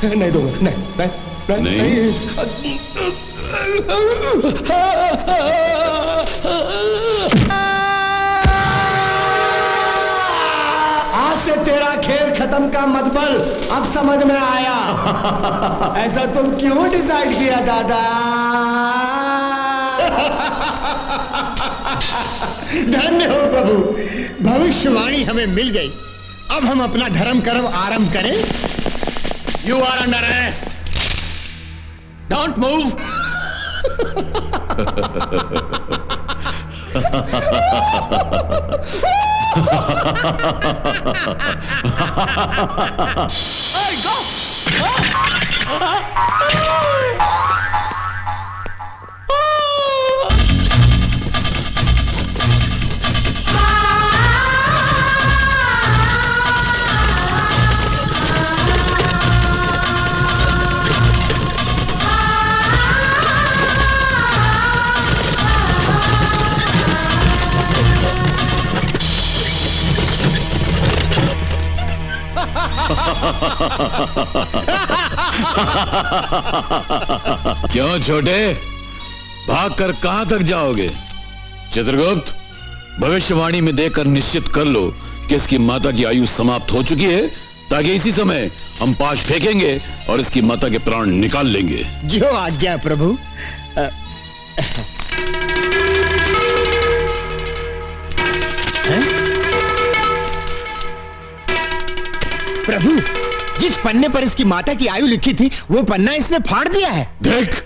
नहीं दूंगा. नहीं. आज से तेरा खेल खत्म का मतबल अब समझ में आया. ऐसा तुम क्यों डिसाइड किया दादा? धन्य हो प्रभु, भविष्यवाणी हमें मिल गई. अब हम अपना धर्म कर्म आरंभ करें. You are under arrest. Don't move. Hey, go. क्यों छोटे, भागकर कहां तक जाओगे? चित्रगुप्त, भविष्यवाणी में देखकर निश्चित कर लो कि इसकी माता की आयु समाप्त हो चुकी है, ताकि इसी समय हम पाश फेंकेंगे और इसकी माता के प्राण निकाल लेंगे. जो आज्ञा प्रभु. प्रभु, जिस पन्ने पर इसकी माता की आयु लिखी थी वो पन्ना इसने फाड़ दिया है. देख.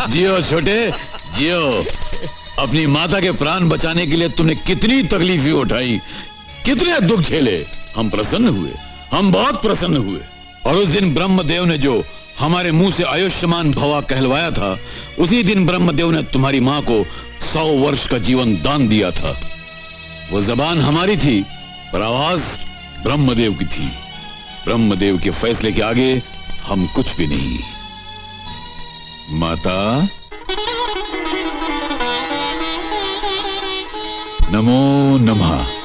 जियो छोटे, जियो. अपनी माता के प्राण बचाने के लिए तुमने कितनी तकलीफें उठाई, कितने दुख झेले. हम प्रसन्न हुए, हम बहुत प्रसन्न हुए. और उस दिन ब्रह्मदेव ने जो हमारे मुंह से आयुष्मान भवा कहलवाया था, उसी दिन ब्रह्मदेव ने तुम्हारी मां को 100 वर्ष का जीवन दान दिया था. वो जबान हमारी थी, पर आवाज ब्रह्मदेव की थी. ब्रह्मदेव के फैसले के आगे हम कुछ भी नहीं. माता, नमो नमः.